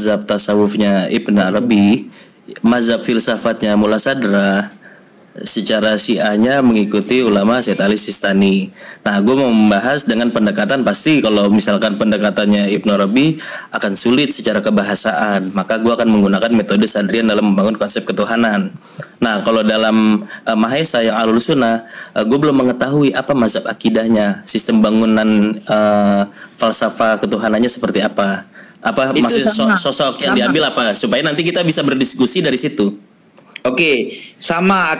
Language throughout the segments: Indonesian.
mazhab tasawufnya Ibn Arabi, mazhab filsafatnya Mullah Sadra, secara Syiahnya mengikuti ulama Syed Ali Sistani. Nah, gue mau membahas dengan pendekatan, pasti kalau misalkan pendekatannya Ibn Arabi akan sulit secara kebahasaan, maka gue akan menggunakan metode Sadrian dalam membangun konsep ketuhanan. Nah, kalau dalam Mahesa yang Ahlus Sunnah, gue belum mengetahui apa mazhab akidahnya, sistem bangunan falsafah ketuhanannya seperti apa. Apa maksud sosok yang diambil apa, supaya nanti kita bisa berdiskusi dari situ. Oke, sama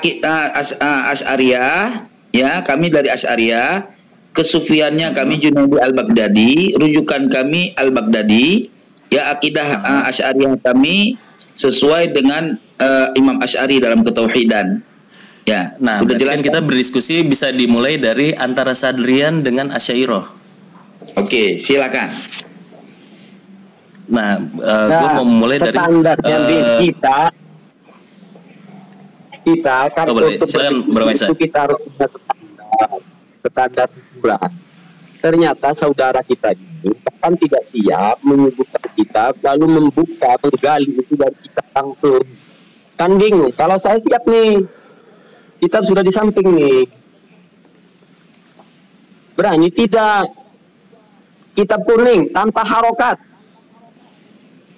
Asy'ariyah, ya, kami dari Asy'ariyah, kesufiannya kami Junaidi Al-Baghdadi, rujukan kami Al-Baghdadi, ya, akidah Asy'ariyah kami sesuai dengan Imam Asy'ari dalam ketauhidan. Ya, nah, udah jelas kan kita berdiskusi bisa dimulai dari antara Sadrian dengan Asy'ariyah. Oke, silakan. Nah, gue mau mulai dari kita kan untuk itu kita harus punya standar pula. Ternyata saudara kita ini kan tidak siap menyebutkan kita, lalu membuka, menggali itu dari kita langsung. Kan bingung. Kalau saya siap nih, kita sudah di samping nih. Berani tidak? Kitab kuning tanpa harokat.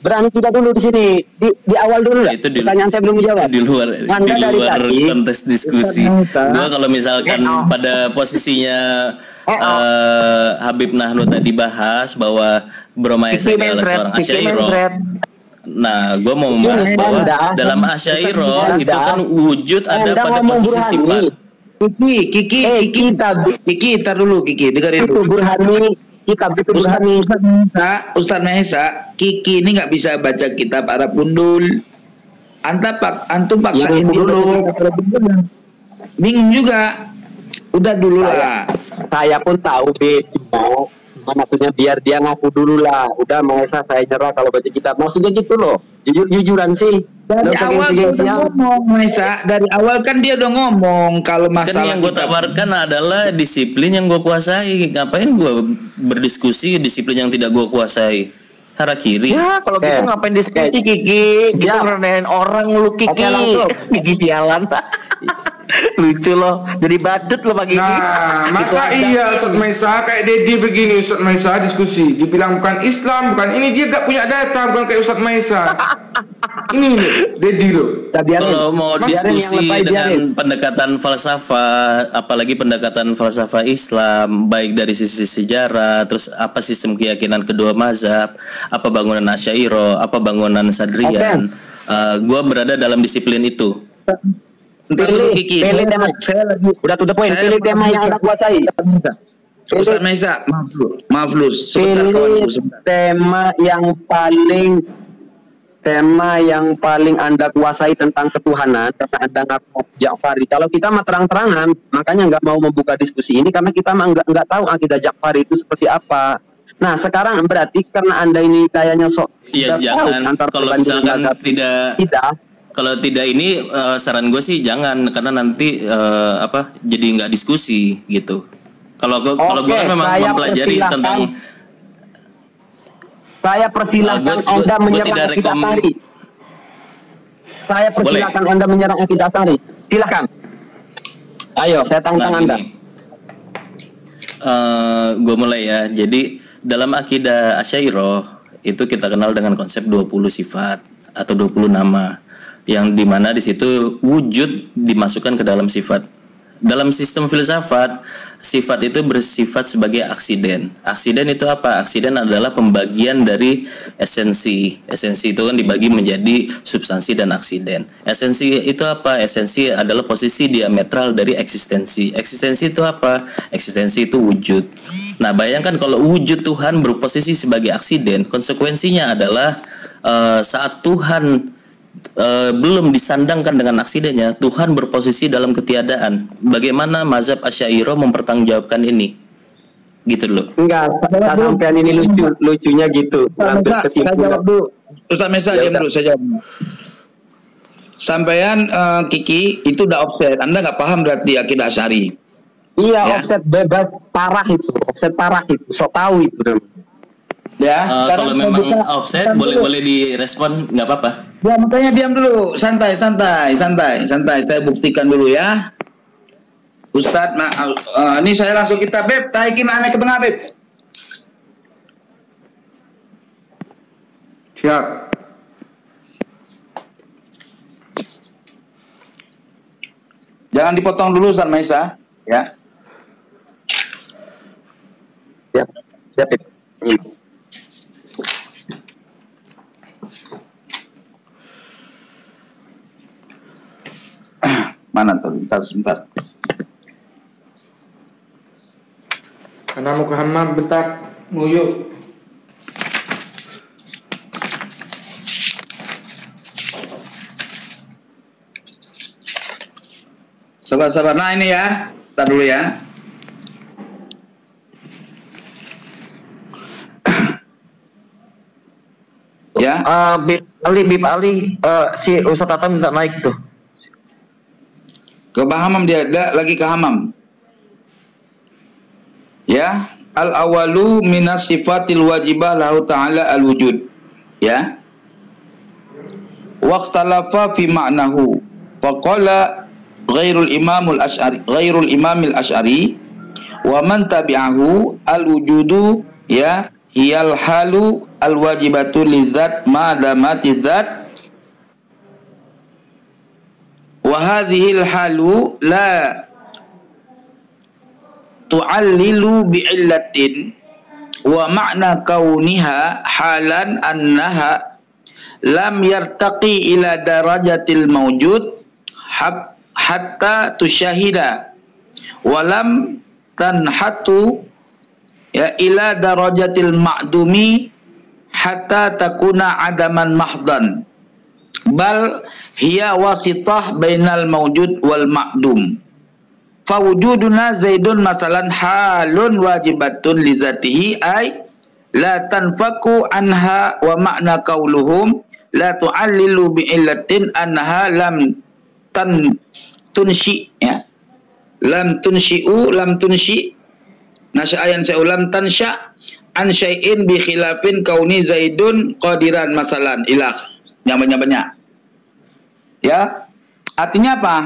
Berani tidak dulu di sini, di awal dulu lah. Pertanyaan saya belum dijawab. Di luar konteks diskusi. Gua kalau misalkan pada posisinya Habib Nahnu tadi bahas bahwa Bro Maesa adalah seorang Asy'ariyah. Nah, gue mau membahas bahwa dalam Asy'ariyah itu kan wujud ada pada posisi sifat. Kiki, tar dulu Kiki, dengerin dulu. Burhani. Kitab itu Ustaz Mahesa, Kiki ini nggak bisa baca kitab Arab gundul. Antum paksain dulu. Bingung juga. Udah dulu lah. Saya pun tahu maksudnya biar dia ngaku dulu lah. Udah Mahesa saya nyerah kalau baca kitab. Maksudnya gitu loh. Jujuran sih. Dari awal ngomong Mahesa, dari awal kan dia udah ngomong kalau masalah kan yang gue tawarkan adalah disiplin yang gue kuasai. Ngapain gue berdiskusi disiplin yang tidak gue kuasai? Harakiri. Ya kalau gitu ngapain diskusi Kiki? Kita ngerendahin orang lu Kiki. Kiki jalan. Lucu loh, jadi badut loh pagi ini. Nah, masa iya Ustaz Mahesa kayak Dedi begini, Ustaz Mahesa diskusi, dibilang bukan Islam, bukan ini, dia gak punya data, bukan kayak Ustaz Mahesa. Ini Dedi loh. Kalau mau diskusi dengan pendekatan falsafah, apalagi pendekatan falsafah Islam, baik dari sisi sejarah, terus apa sistem keyakinan kedua mazhab, apa bangunan Asy'ariyah, apa bangunan Sadrian, gue berada dalam disiplin itu. Pilih tema. Saya lagi udah to the point. Pilih tema yang Anda kuasai. Ustaz Mahesa, maaf lu. Pilih tema yang paling Anda kuasai tentang ketuhanan, karena Anda ngaku Ja'fari. Kalau kita mah terang-terangan, makanya nggak mau membuka diskusi ini karena kita mah nggak tahu akidah Ja'fari itu seperti apa. Nah sekarang berarti karena Anda ini kayaknya iya, jangan. Kalau misalkan tidak. Kalau tidak ini saran gue sih jangan, karena nanti jadi nggak diskusi gitu. Kalau gue kan memang mempelajari tentang. Saya persilahkan Anda menyerang akidah Asy'ari. Saya persilahkan Anda menyerang akidah Asy'ari. Silakan. Ayo, saya tantang Anda. Gue mulai ya. Jadi dalam akidah Asy'ariyah itu kita kenal dengan konsep 20 sifat atau 20 nama. Yang dimana di situ wujud dimasukkan ke dalam sifat. Dalam sistem filsafat, sifat itu bersifat sebagai aksiden. Aksiden itu apa? Aksiden adalah pembagian dari esensi. Esensi itu kan dibagi menjadi substansi dan aksiden. Esensi itu apa? Esensi adalah posisi diametral dari eksistensi. Eksistensi itu apa? Eksistensi itu wujud. Nah, bayangkan kalau wujud Tuhan berposisi sebagai aksiden, konsekuensinya adalah saat Tuhan belum disandangkan dengan aksidennya, Tuhan berposisi dalam ketiadaan. Bagaimana mazhab Asy'ariyah mempertanggungjawabkan ini? Gitu loh. Enggak, sampean ini lucunya gitu. Saya jawab dulu. Ustaz Mahesa diam dulu, saya jawab. Sampean Kiki itu udah offset. Anda nggak paham berarti akidah Asy'ari. Iya, ya. Offset bebas parah itu. Offset parah itu. So tahu itu. Ya, kalau memang offset boleh direspon, nggak apa-apa. Ya, makanya diam dulu, santai. Saya buktikan dulu ya. Ustadz, ini saya langsung kita Beb, taikin aneh ke tengah Beb. Siap. Jangan dipotong dulu Ustadz Maisa, ya. Siap. Mana tuh? Sebentar. Karena mau ke hammam bentar, nguyuk. Sabar. Nah ini ya, tar dulu ya. Ya. Bib Ali, si Ustadz Atam minta naik tuh. Ke hamam dia lagi ke hamam. Ya, al-awalu minas sifatil wajibah lahu ta'ala al-wujud. Ya. Waqtalafa fi ma'nahu. Faqala ghairul imamil asy'ari wa man tabi'ahu al-wujudu ya hiyal halu al-wajibatu lidzat ma damati dzat wa hadhil halu la tu'allilu bi'illatin wa ma'na kauniha halan annaha lam yartaqi ila darajatil mawjud hatta tusyahida wa lam tanhatu ya ila darajatil ma'dumi hatta takuna adaman mahdan bal hiya wasitah bainal mawjud wal ma'dum. Fawujuduna zaidun masalan halun wajibatun li zatihi ay la tanfaku anha wa ma'na qauluhum la tu'allilu bi illatin annaha lam tunshi ya lam tunshi nasa'ayan sa'ulam tansha an syai'in bi khilafin kauni zaidun qadiran masalan ilah nyamanya ya artinya apa?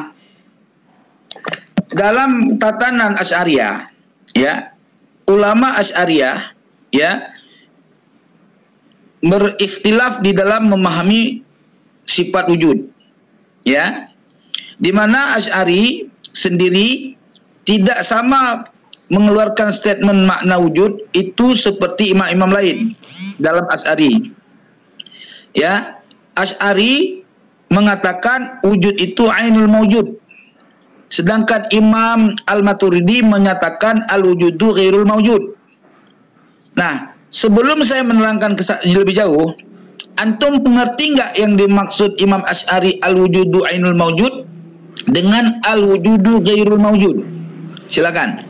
Dalam tatanan Asy'ariyah ya ulama Asy'ariyah ya berikhtilaf di dalam memahami sifat wujud ya di mana Asy'ari sendiri tidak sama mengeluarkan statement makna wujud itu seperti imam-imam lain dalam Asy'ari ya Asy'ari mengatakan wujud itu ainul mawjud. Sedangkan Imam Al-Maturidi menyatakan al-wujudu ghairul mawjud. Nah, sebelum saya menerangkan lebih jauh, antum mengerti nggak yang dimaksud Imam Asy'ari al-wujudu ainul mawjud dengan al-wujudu ghairul mawjud? Silakan.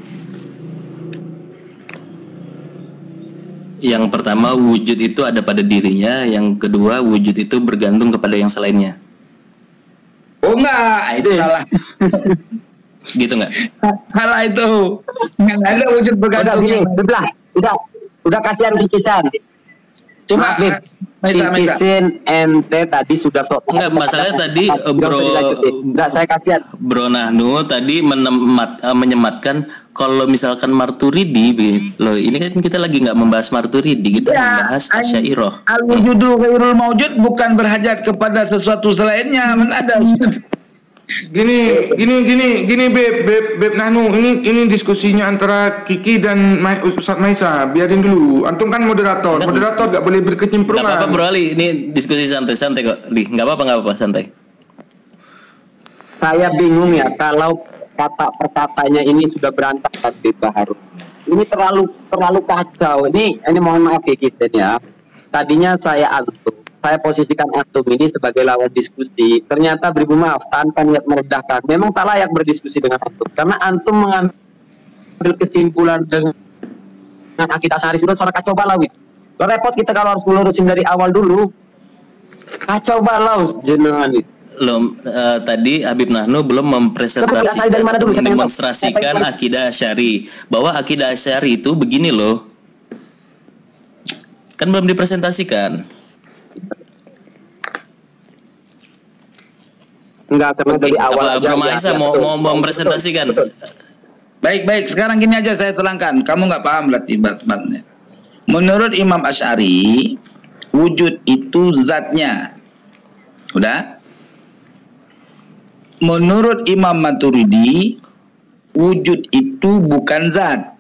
Yang pertama, wujud itu ada pada dirinya. Yang kedua, wujud itu bergantung kepada yang selainnya. Oh enggak, itu salah. Gitu enggak? Salah itu. Enggak ada wujud bergantung. Udah kasihan kikisan. Cuma kikisin ente tadi sudah sok. Enggak, masalahnya tadi enggak, saya kasihan. Bro Nahnu tadi menyematkan kalau misalkan Maturidi loh, ini kan kita lagi nggak membahas Maturidi, kita membahas Asy'ariyah. Al-wujudu ghairul mawjud bukan berhajat kepada sesuatu selainnya, ada. Gini Beb Nahnu, ini diskusinya antara Kiki dan Ustadz Maisa. Biarin dulu. Antum kan moderator nggak boleh berkecimprungan. Nggak apa-apa Bro Ali, ini diskusi santai-santai kok. Nggak apa-apa santai. Saya bingung ya kalau kata perkatanya ini sudah berantakan di Baharul. Ini terlalu kacau. Ini mohon maaf ya. Tadinya saya posisikan antum ini sebagai lawan diskusi. Ternyata beribu maaf tanpa niat merendahkan. Memang tak layak berdiskusi dengan antum karena antum mengambil kesimpulan dengan akidah Asy'ari sudah secara kacau balau itu. Repot kita kalau harus melurusin dari awal dulu. Kacau balau jenengan itu. Tadi Habib Nahnu belum mempresentasikan atau mendemonstrasikan akidah Asy'ari, bahwa akidah Asy'ari itu begini loh. Kan belum dipresentasikan. Enggak, karena dari awal aja. Bro Maisa mau mempresentasikan. Baik. Sekarang gini aja saya terangkan. Kamu nggak paham berarti bab-babnya. Menurut Imam Asy'ari, wujud itu zatnya. Udah? Menurut Imam Maturidi, wujud itu bukan zat.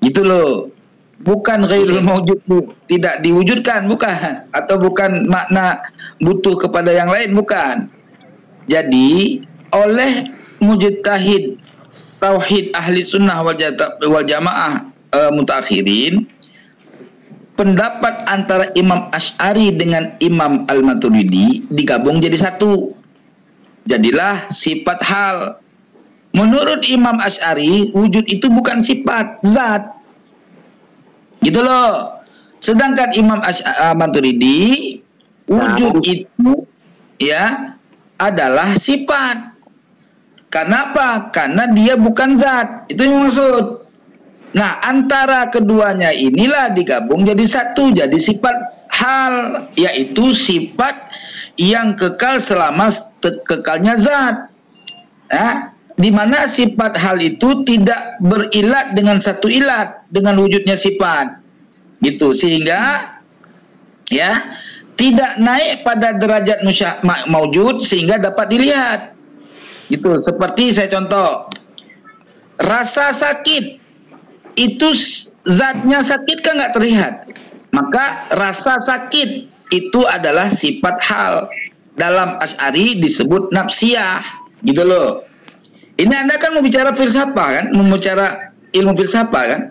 Gitu loh. Bukan ghairul mawjud, tidak diwujudkan, bukan. Atau bukan makna butuh kepada yang lain, bukan. Jadi oleh mujtahid tauhid ahli sunnah wal jamaah mutakhirin, pendapat antara Imam Asy'ari dengan Imam Al-Maturidi digabung jadi satu. Jadilah sifat hal. Menurut Imam Asy'ari, wujud itu bukan sifat, zat. Gitu loh. Sedangkan Imam Maturidi, wujud itu ya adalah sifat. Kenapa? Karena dia bukan zat. Itu yang maksud. Nah, antara keduanya inilah digabung jadi satu, jadi sifat hal, yaitu sifat yang kekal selama kekalnya zat. Di mana sifat hal itu tidak berilat dengan satu ilat, dengan wujudnya sifat. Gitu, sehingga ya tidak naik pada derajat maujud sehingga dapat dilihat. Gitu, seperti saya contoh, rasa sakit itu zatnya sakit kan nggak terlihat, maka rasa sakit itu adalah sifat hal. Dalam Asy'ari disebut nafsiyah, gitu loh. Ini Anda kan mau bicara filsafah kan, mau bicara ilmu filsafah kan?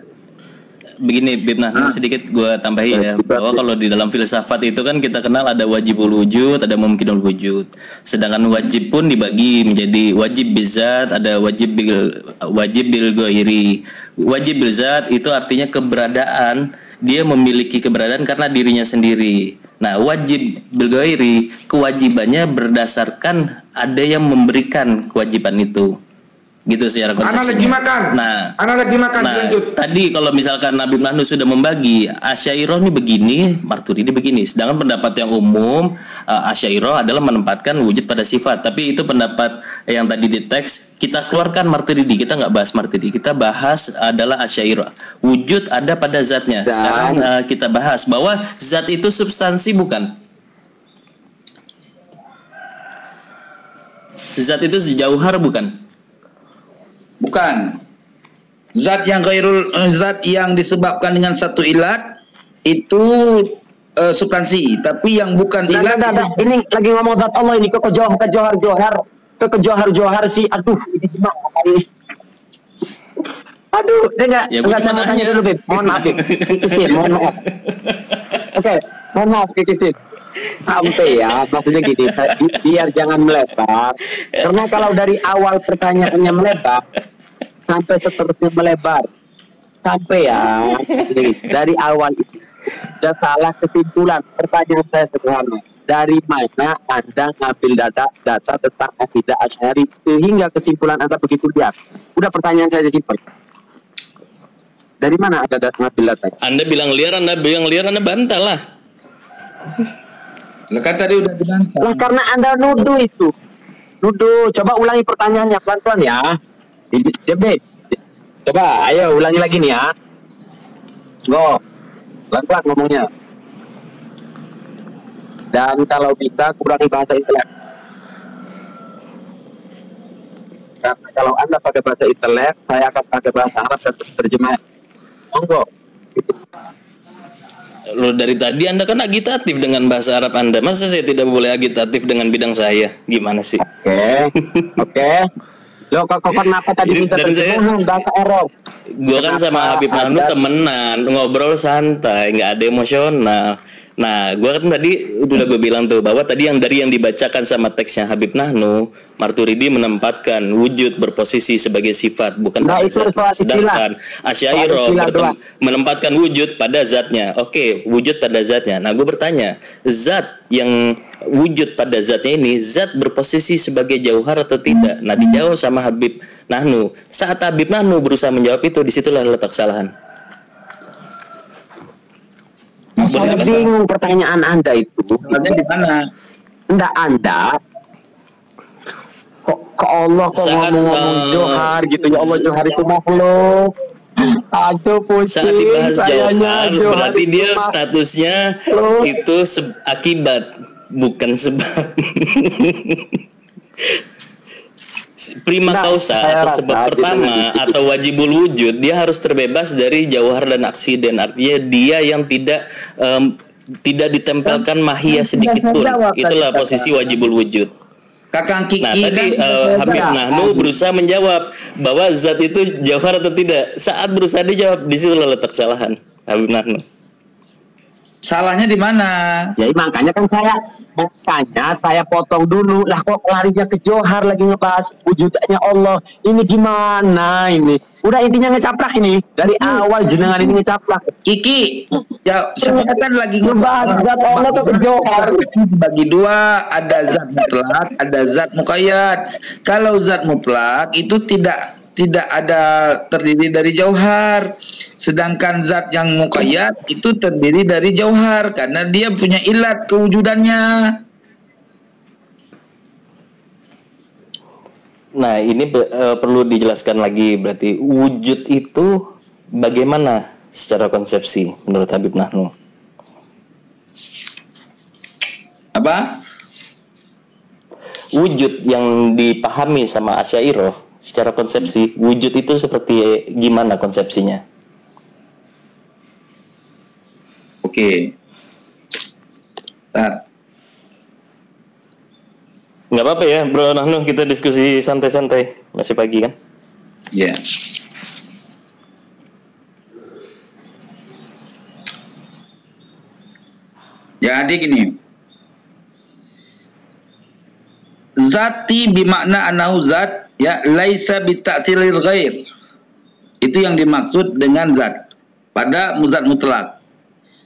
Begini, sedikit gue tambahi ya, bahwa kalau di dalam filsafat itu kan kita kenal ada wajibul wujud, ada mumkinul wujud. Sedangkan wajib pun dibagi menjadi wajib bizat, ada wajib bil ghairi. Wajib bizat itu artinya keberadaan, dia memiliki keberadaan karena dirinya sendiri. Nah, wajib bil ghairi, kewajibannya berdasarkan ada yang memberikan kewajiban itu. Gitu secara konsepnya. Anak lagi makan. Nah, tadi kalau misalkan Habib Nahnu sudah membagi, Asy'ariyah ini begini, Maturidi begini. Sedangkan pendapat yang umum, Asy'ariyah adalah menempatkan wujud pada sifat. Tapi itu pendapat yang tadi di teks, kita keluarkan Maturidi, kita nggak bahas Maturidi, kita bahas adalah Asy'ariyah. Wujud ada pada zatnya. Sekarang kita bahas bahwa zat itu substansi bukan? Zat itu jauhar bukan? Bukan. Zat yang disebabkan dengan satu ilat itu substansi, tapi yang bukan ilat. Ini lagi ngomong zat Allah ini ke Johar sih. Aduh, ini gimana ini? Aduh, dia enggak sama tanya dulu, Beb. Mohon maaf, Beb. Mohon maaf. Oke, mohon maaf, Kikisin. Sampai ya, maksudnya gini, biar jangan melebar. Karena kalau dari awal pertanyaannya melebar, sampai seterusnya melebar, sampai ya, dari awal itu sudah salah kesimpulan. Pertanyaan saya sederhana, dari mana Anda ngambil data tentang akidah Asy'ari sehingga kesimpulan Anda begitu liar? Udah, pertanyaan saya simpel. Dari mana Anda ngambil data? Anda bilang liar, Anda bantah lah. Kan tadi udah dibantah. Lah karena Anda nuduh itu. Nuduh. Coba ulangi pertanyaannya pelan-pelan ya. Coba, ayo ulangi lagi nih ya. Go. Pelan-pelan ngomongnya. Dan kalau bisa kurangi bahasa intelek. Karena kalau Anda pakai bahasa intelek, saya akan pakai bahasa Arab dan terjemah. Monggo. Gitu. Loh, dari tadi Anda kan agitatif dengan bahasa Arab Anda. Masa saya tidak boleh agitatif dengan bidang saya? Gimana sih? Oke. Loh, kok kenapa tadi minta terjemahan bahasa Arab? Gue kan sama Habib Nahnu temenan, ngobrol santai, nggak ada emosional. Nah, gue kan tadi udah gue bilang tuh bahwa tadi yang dibacakan sama teksnya Habib Nahnu, Maturidi menempatkan wujud berposisi sebagai sifat bukan pada zat. Sedangkan Asy'ariyah menempatkan wujud pada zatnya. Oke, wujud pada zatnya. Nah, gue bertanya, zat yang wujud pada zatnya ini zat berposisi sebagai jauhar atau tidak? Nah, dijawab sama Habib Nahnu. Saat Habib Nahnu berusaha menjawab itu, disitulah letak kesalahan. saya bingung pertanyaan Anda itu. Salahnya di mana? Enggak, Anda kok ke Allah kok ngomong-ngomong Johar gitu. Ya Allah, Johar itu makhluk. Aduh pusing. Saat dibahas sayanya Johar, berarti dia statusnya itu akibat, bukan sebab. Prima causa atau sebab pertama atau wajibul wujud, dia harus terbebas dari jauhar dan aksiden. Artinya dia yang tidak ditempelkan mahiyah sedikit pun. Itulah posisi wajibul wujud. Kakang Kiki. Nah tadi Habib Nahnu berusaha menjawab bahwa zat itu jauhar atau tidak. Saat berusaha dijawab, di situ letak kesalahan Habib Nahnu. Salahnya di mana? Ya makanya kan saya potong dulu lah, kok larinya ke Johar lagi ngebahas wujudnya Allah. Ini gimana ini? Udah intinya ngecaplak ini dari awal, jenengan ini ngecaplak. Kiki, ya saya kan lagi ngebahas zat Allah tuh ke Johar. Bagi dua, ada zat mutlak, ada zat muqayyad. Kalau zat mutlak itu tidak ada terdiri dari jauhar. Sedangkan zat yang muqayyad itu terdiri dari jauhar karena dia punya ilat kewujudannya. Nah, ini perlu dijelaskan lagi, berarti wujud itu bagaimana secara konsepsi menurut Habib Nahnu? Apa? Wujud yang dipahami sama Asy'ariyah secara konsepsi, wujud itu seperti gimana konsepsinya? Oke. Nggak apa-apa ya, Bro Nahnu, kita diskusi santai-santai. Masih pagi kan? Ya. Yeah. Jadi gini. Zati bimakna anahu zat, ya, laisa bita'thiril ghair. Itu yang dimaksud dengan zat pada zat mutlak.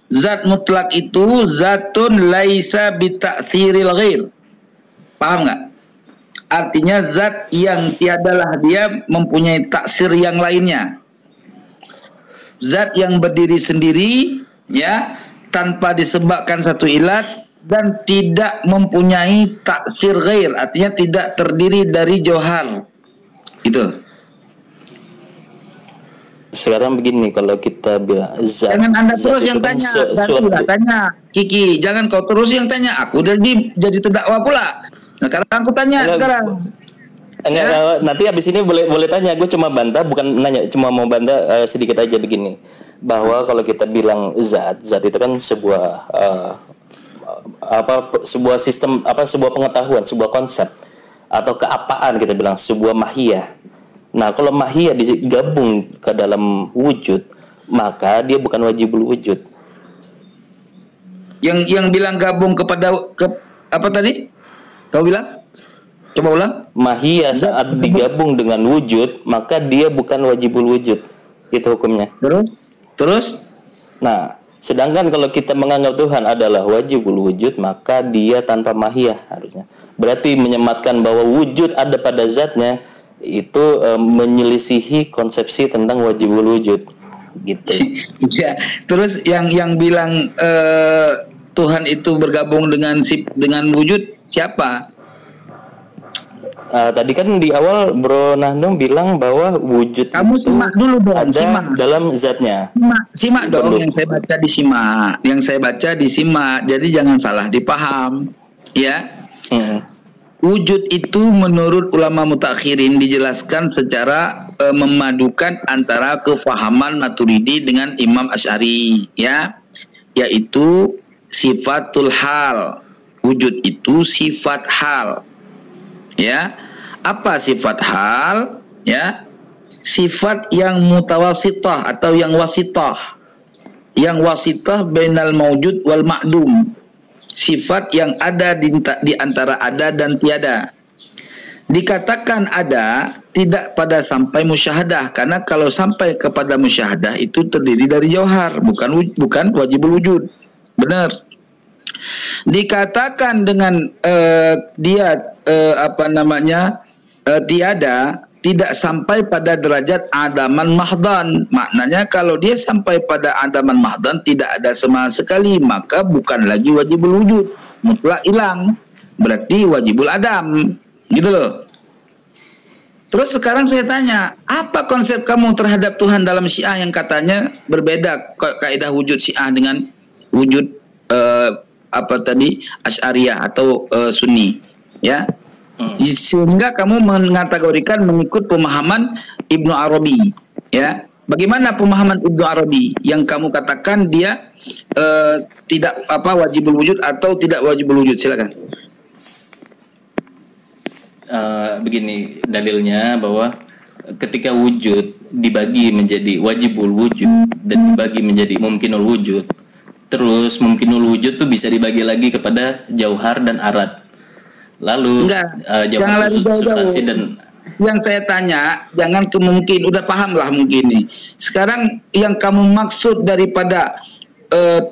Zat mutlak itu zatun laisa bita'thiril ghair. Paham nggak? Artinya zat yang tiadalah dia mempunyai taksir yang lainnya. Zat yang berdiri sendiri, ya, tanpa disebabkan satu ilat dan tidak mempunyai taksir ghair, artinya tidak terdiri dari jauhar. Itu. Sekarang begini, kalau kita bilang zat, jangan Anda terus yang kan tanya, tanya Kiki, jangan kau terus yang tanya. Aku jadi terdakwa pula. Nah, sekarang aku tanya sekarang. Enggak, ya? Nanti habis ini boleh tanya. Gue cuma bantah, bukan nanya, cuma mau bantah sedikit aja begini. Bahwa kalau kita bilang zat itu kan sebuah sebuah sistem, sebuah pengetahuan, sebuah konsep atau keapaan, kita bilang sebuah mahiyah. Nah, kalau mahiyah digabung ke dalam wujud, maka dia bukan wajibul wujud. Yang bilang gabung kepada apa tadi? Kau bilang? Coba ulang. Mahiyah saat digabung dengan wujud, maka dia bukan wajibul wujud. Itu hukumnya. Terus? Nah, sedangkan kalau kita menganggap Tuhan adalah wajibul wujud, maka dia tanpa mahiyah harusnya. Berarti menyematkan bahwa wujud ada pada zatnya, itu menyelisihi konsepsi tentang wajibul wujud, gitu. Ya, terus yang bilang Tuhan itu bergabung dengan wujud siapa? Tadi kan di awal Bro Nahnu bilang bahwa wujud kamu itu simak dulu dong, ada simak dalam zatnya. Simak dong, yang saya baca disimak. Jadi jangan salah dipaham, ya. Wujud itu menurut ulama mutakhirin dijelaskan secara memadukan antara kefahaman Maturidi dengan Imam Asy'ari, ya, yaitu sifatul hal. Wujud itu sifat hal, ya. Apa sifat hal? Ya, sifat yang mutawasitah atau yang wasitah, bainal maujud wal ma'dum. Sifat yang ada di antara ada dan tiada. Dikatakan ada tidak pada sampai musyahadah, karena kalau sampai kepada musyahadah itu terdiri dari jauhar, bukan wajibul wujud. Benar. Dikatakan dengan tiada, tidak sampai pada derajat adaman mahdan. Maknanya kalau dia sampai pada adaman mahdan tidak ada sama sekali, maka bukan lagi wajibul wujud, mutlak hilang. Berarti wajibul adam. Gitu loh. Terus sekarang saya tanya, apa konsep kamu terhadap Tuhan dalam Syiah yang katanya berbeda kaidah wujud Syiah dengan wujud Asy'ariyah atau Sunni, ya? Sehingga kamu mengategorikan mengikut pemahaman Ibnu Arabi, ya. Bagaimana pemahaman Ibnu Arabi yang kamu katakan dia tidak wajibul wujud atau tidak wajibul wujud? Silakan. Begini dalilnya, bahwa ketika wujud dibagi menjadi wajibul wujud dan dibagi menjadi mumkinul wujud, terus mumkinul wujud tuh bisa dibagi lagi kepada jauhar dan arad. Lalu jauhar substansi dan yang saya tanya, jangan kemungkin, udah paham lah mungkin nih. Sekarang yang kamu maksud daripada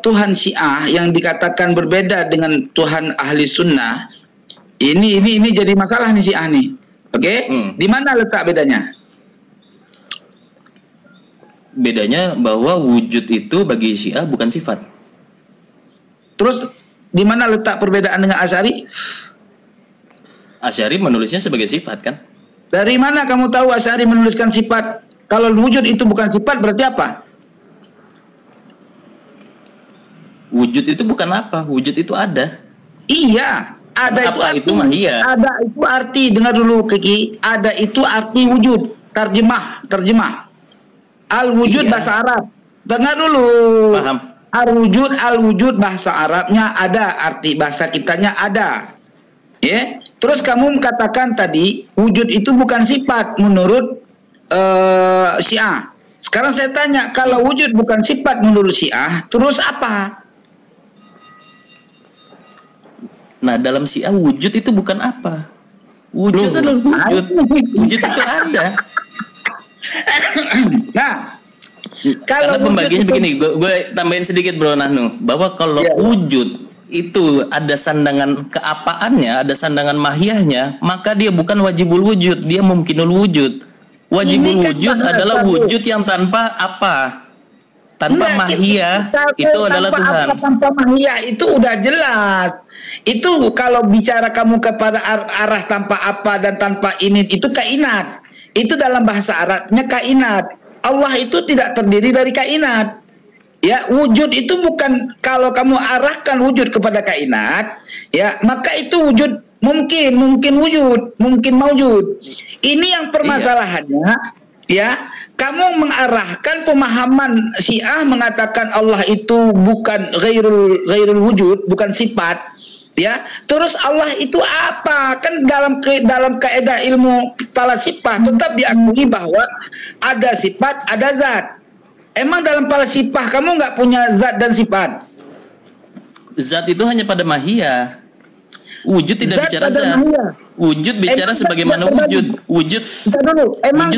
Tuhan Syiah yang dikatakan berbeda dengan Tuhan ahli sunnah, ini jadi masalah nih Syiah nih. Oke? Di mana letak bedanya? Bedanya bahwa wujud itu bagi Syiah bukan sifat. Terus di mana letak perbedaan dengan Asy'ari? Asy'ari menulisnya sebagai sifat, kan? Dari mana kamu tahu Asy'ari menuliskan sifat? Kalau wujud itu bukan sifat, berarti apa? Wujud itu bukan apa? Wujud itu ada. Iya, ada itu apa arti. Itu mahiyah. Ada itu arti. Dengar dulu, Kiki. Ada itu arti wujud. Terjemah. Al-wujud bahasa Arab. Dengar dulu. Paham. Al-wujud bahasa Arabnya ada, arti bahasa kitanya ada. Ya. Terus kamu katakan tadi wujud itu bukan sifat menurut Syiah. Sekarang saya tanya, kalau wujud bukan sifat menurut Syiah, terus apa? Nah, dalam Syiah wujud itu bukan apa? Wujud adalah wujud. Wujud itu ada. Nah, karena pembagiannya begini, gue tambahin sedikit Bro Nahnu, bahwa kalau wujud itu ada sandangan keapaannya, ada sandangan mahiyahnya, maka dia bukan wajibul wujud, dia mumkinul wujud. Wajibul wujud adalah wujud yang tanpa apa? Tanpa mahiyah, itu adalah Tuhan. Tanpa mahiyah itu udah jelas. Itu kalau bicara kamu kepada arah tanpa apa dan tanpa ini, itu kainat. Itu dalam bahasa Arabnya kainat. Allah itu tidak terdiri dari kainat. Ya, wujud itu bukan, kalau kamu arahkan wujud kepada kainat, ya, maka itu wujud mungkin wujud, mungkin maujud. Ini yang permasalahannya, ya, kamu mengarahkan pemahaman Syiah mengatakan Allah itu bukan ghairul wujud, bukan sifat, ya. Terus Allah itu apa? Kan dalam kaidah ilmu falasifah tetap diakui bahwa ada sifat, ada zat. Emang dalam falasifah kamu nggak punya zat dan sifat? Zat itu hanya pada mahiyah. Wujud tidak bicara zat. Wujud bicara sebagaimana wujud. Wujud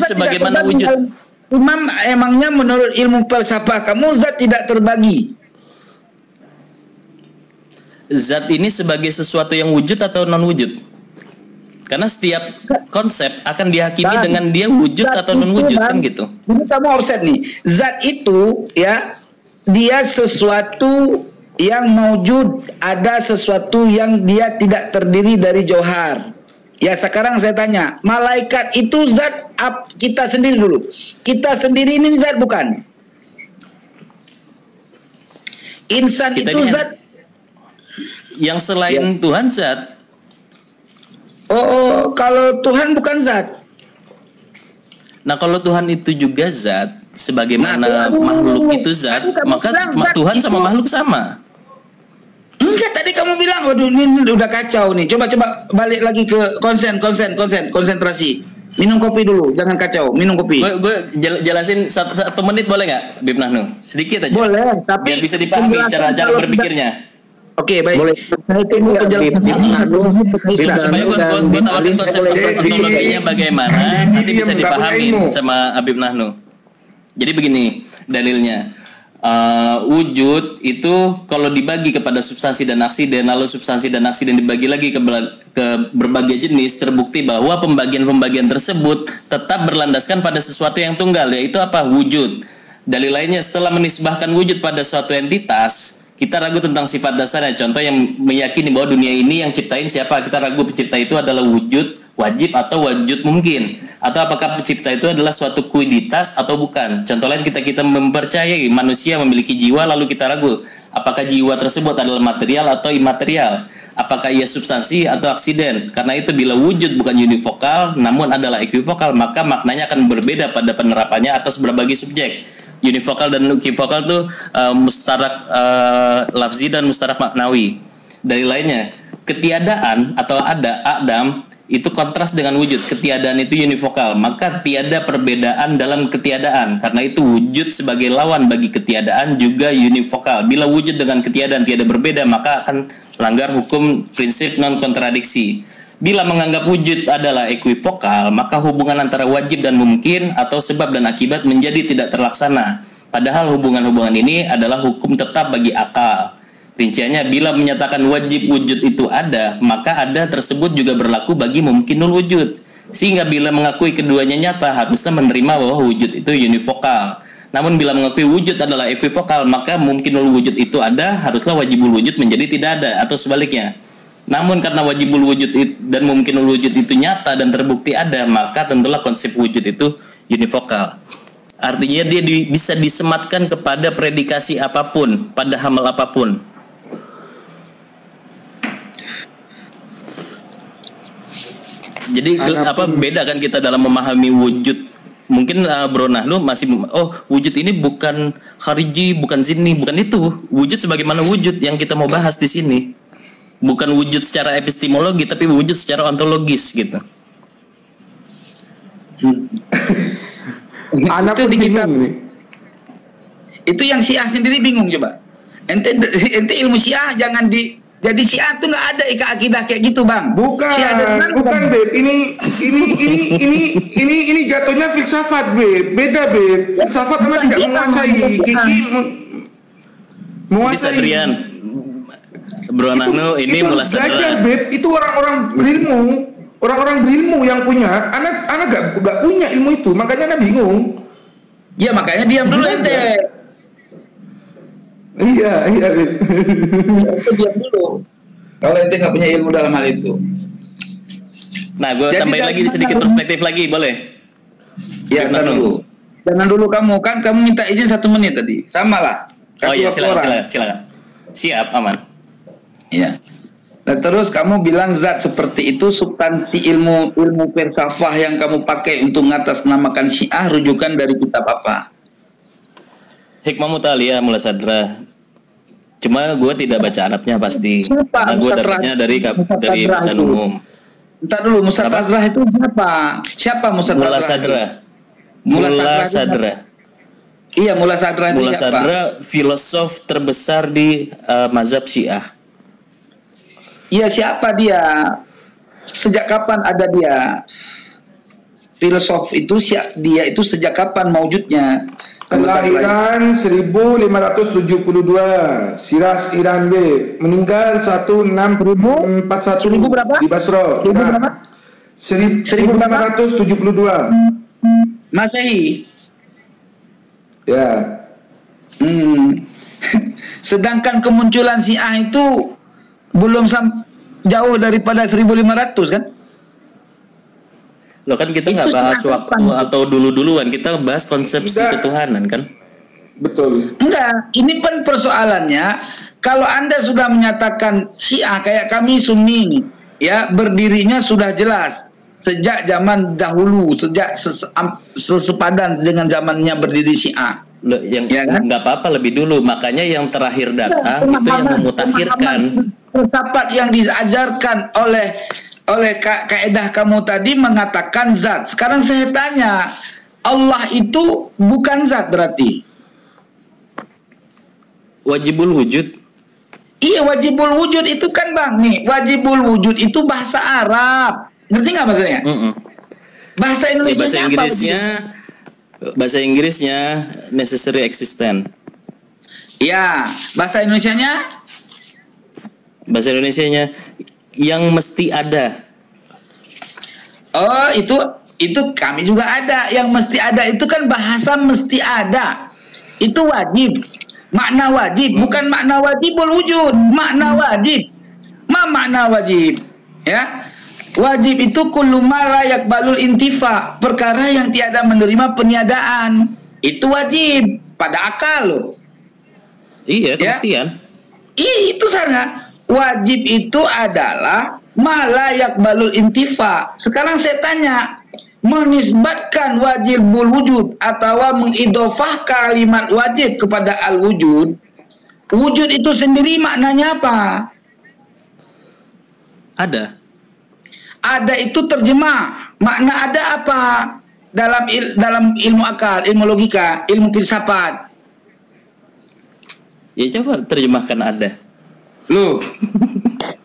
sebagaimana wujud. Imam, emangnya menurut ilmu falsafah kamu zat tidak terbagi? Zat ini sebagai sesuatu yang wujud atau non wujud? Karena setiap konsep akan dihakimi dengan dia wujud atau non wujud, kan gitu. Ini kamu offset nih. Zat itu, ya, dia sesuatu yang maujud, ada sesuatu yang dia tidak terdiri dari jauhar. Ya, sekarang saya tanya, malaikat itu zat kita sendiri dulu. Kita sendiri ini zat bukan? Insan kita itu zat. Yang selain Tuhan zat. Oh, kalau Tuhan bukan zat. Nah, kalau Tuhan itu juga zat, sebagaimana makhluk itu zat, maka Tuhan sama makhluk sama. Enggak, tadi kamu bilang, waduh ini udah kacau nih. Coba balik lagi ke konsentrasi. Minum kopi dulu, jangan kacau. Minum kopi. Gue jelasin satu menit boleh nggak, Bib Nahnu? Sedikit aja. Boleh, tapi biar bisa dipahami cara berpikirnya. Oke, baik. Boleh. Supaya gue tawarin konsep ontologinya bagaimana, nanti bisa dipahami sama Habib Nahnu. Jadi begini dalilnya, wujud itu kalau dibagi kepada substansi dan aksiden, lalu substansi dan aksiden dibagi lagi ke berbagai jenis, terbukti bahwa pembagian-pembagian tersebut tetap berlandaskan pada sesuatu yang tunggal, yaitu apa? Wujud. Dalil lainnya, setelah menisbahkan wujud pada suatu entitas, kita ragu tentang sifat dasarnya. Contoh yang meyakini bahwa dunia ini yang ciptain siapa? Kita ragu pencipta itu adalah wujud wajib atau wujud mungkin, atau apakah pencipta itu adalah suatu kuiditas atau bukan. Contoh lain, kita mempercayai manusia memiliki jiwa, lalu kita ragu apakah jiwa tersebut adalah material atau imaterial, apakah ia substansi atau aksiden. Karena itu bila wujud bukan univokal namun adalah equivokal, maka maknanya akan berbeda pada penerapannya atas berbagai subjek. Univokal dan equivokal itu mustarak lafzi dan mustarak maknawi. Dari lainnya, ketiadaan atau adam itu kontras dengan wujud. Ketiadaan itu univokal, maka tiada perbedaan dalam ketiadaan. Karena itu wujud sebagai lawan bagi ketiadaan juga univokal. Bila wujud dengan ketiadaan tiada berbeda, maka akan melanggar hukum prinsip non kontradiksi. Bila menganggap wujud adalah equivokal, maka hubungan antara wajib dan mungkin atau sebab dan akibat menjadi tidak terlaksana. Padahal hubungan-hubungan ini adalah hukum tetap bagi akal. Rinciannya, bila menyatakan wajib wujud itu ada, maka ada tersebut juga berlaku bagi mungkinul wujud. Sehingga bila mengakui keduanya nyata, harusnya menerima bahwa wujud itu univokal. Namun bila mengakui wujud adalah equivokal, maka mungkinul wujud itu ada, haruslah wajibul wujud menjadi tidak ada, atau sebaliknya. Namun karena wajibul wujud dan mungkinul wujud itu nyata dan terbukti ada, maka tentulah konsep wujud itu univokal. Artinya dia bisa disematkan kepada predikasi apapun, pada hamal apapun. Jadi beda kan kita dalam memahami wujud. Mungkin Bro Nahnu masih wujud ini bukan khariji, bukan zini, bukan itu. Wujud sebagaimana wujud yang kita mau bahas di sini. Bukan wujud secara epistemologi, tapi wujud secara ontologis gitu. Anak itu di kitab itu yang Syiah sendiri bingung coba. Ente ilmu Syiah jangan jadi Syiah tuh nggak ada akidah kayak gitu, Bang. Bukan, Beb. Ini jatuhnya filsafat, Beb. Beda, Beb. Filsafat karena tidak menguasai. Kiki menguasai. Adrian, Bro Nahnu ini mulai belajar, Beb. Itu orang-orang berilmu yang punya. Anak gak punya ilmu itu, makanya anak bingung. Ya makanya diam dulu ente. Iya, Beb. Diam dulu. Kalau ente nggak punya ilmu dalam hal itu. Nah, gue tambahin lagi sedikit perspektif lagi, boleh? Ya, jangan dulu kamu minta izin 1 menit tadi. Sama lah. Iya, silakan. Siap, aman. Ya. Dan terus kamu bilang zat seperti itu substansi ilmu filsafah yang kamu pakai untuk ngatasnamakan Syiah rujukan dari kitab apa? Hikmah Mutaliyah Mullah Sadra. Cuma gue tidak baca Arabnya pasti. Karena gue dapatnya dari bacaan umum. Entar dulu, Musad Radrah itu siapa? Siapa Musad Radrah? Mullah Sadra. Iya, Mullah Sadra itu Mullah siapa? Sadra filosof terbesar di mazhab Syiah. Iya, siapa dia? Sejak kapan ada dia? Filosof itu dia itu sejak kapan mewujudnya? Kelahiran 1572, Siras Iran B. Meninggal 1641 berapa? di Basra. 1572 Masehi. Ya. Sedangkan kemunculan Syiah itu belum jauh daripada 1500 kan? Loh kan kita nggak bahas waktu atau dulu-duluan, kita bahas konsepsi ketuhanan kan? Betul. Enggak, ini kan persoalannya kalau Anda sudah menyatakan Syiah kayak kami Sunni, ya berdirinya sudah jelas sejak zaman dahulu, sejak sesepadan dengan zamannya berdiri Syiah. Loh, yang ya kan? Nggak apa-apa lebih dulu, makanya yang terakhir datang itu yang memutakhirkan. Filsafat yang diajarkan oleh kaidah kamu tadi mengatakan zat. Sekarang saya tanya, Allah itu bukan zat berarti? Wajibul wujud. Iya, wajibul wujud itu kan Bang nih, wajibul wujud itu bahasa Arab. Ngerti nggak maksudnya? Bahasa Indonesia bahasa Inggrisnya necessary existence. Ya, bahasa Indonesianya? Bahasa Indonesianya yang mesti ada. Oh, itu kami juga ada. Yang mesti ada itu kan bahasa mesti ada. Itu wajib. Makna wajib, bukan makna wajibul wujud. Makna wajib. Makna wajib. Ya. Wajib itu kullu ma la yaqbalul intifa, perkara yang tiada menerima peniadaan. Itu wajib pada akal loh. Iya, kepastian. Ya? Itu sana. Wajib itu adalah ma la yaqbalul intifa. Sekarang saya tanya, menisbatkan wajibul wujud atau mengidhofah kalimat wajib kepada al-wujud, wujud itu sendiri maknanya apa? Ada itu terjemah. Makna ada apa? Dalam ilmu akal, ilmu logika, ilmu filsafat. Ya coba terjemahkan ada. Loh,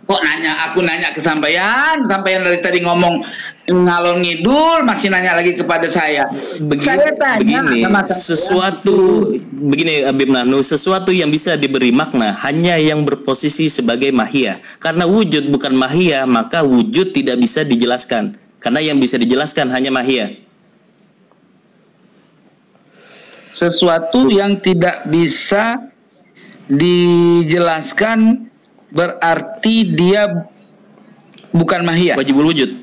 kok aku nanya ke sampean dari tadi ngomong ngalor ngidul, masih nanya lagi kepada saya. Saya tanya begini Habib Nahnu, sesuatu yang bisa diberi makna hanya yang berposisi sebagai mahiyah. Karena wujud bukan mahiyah, maka wujud tidak bisa dijelaskan. Karena yang bisa dijelaskan hanya mahiyah. Sesuatu yang tidak bisa dijelaskan berarti dia bukan mahiyah. Wajibul wujud.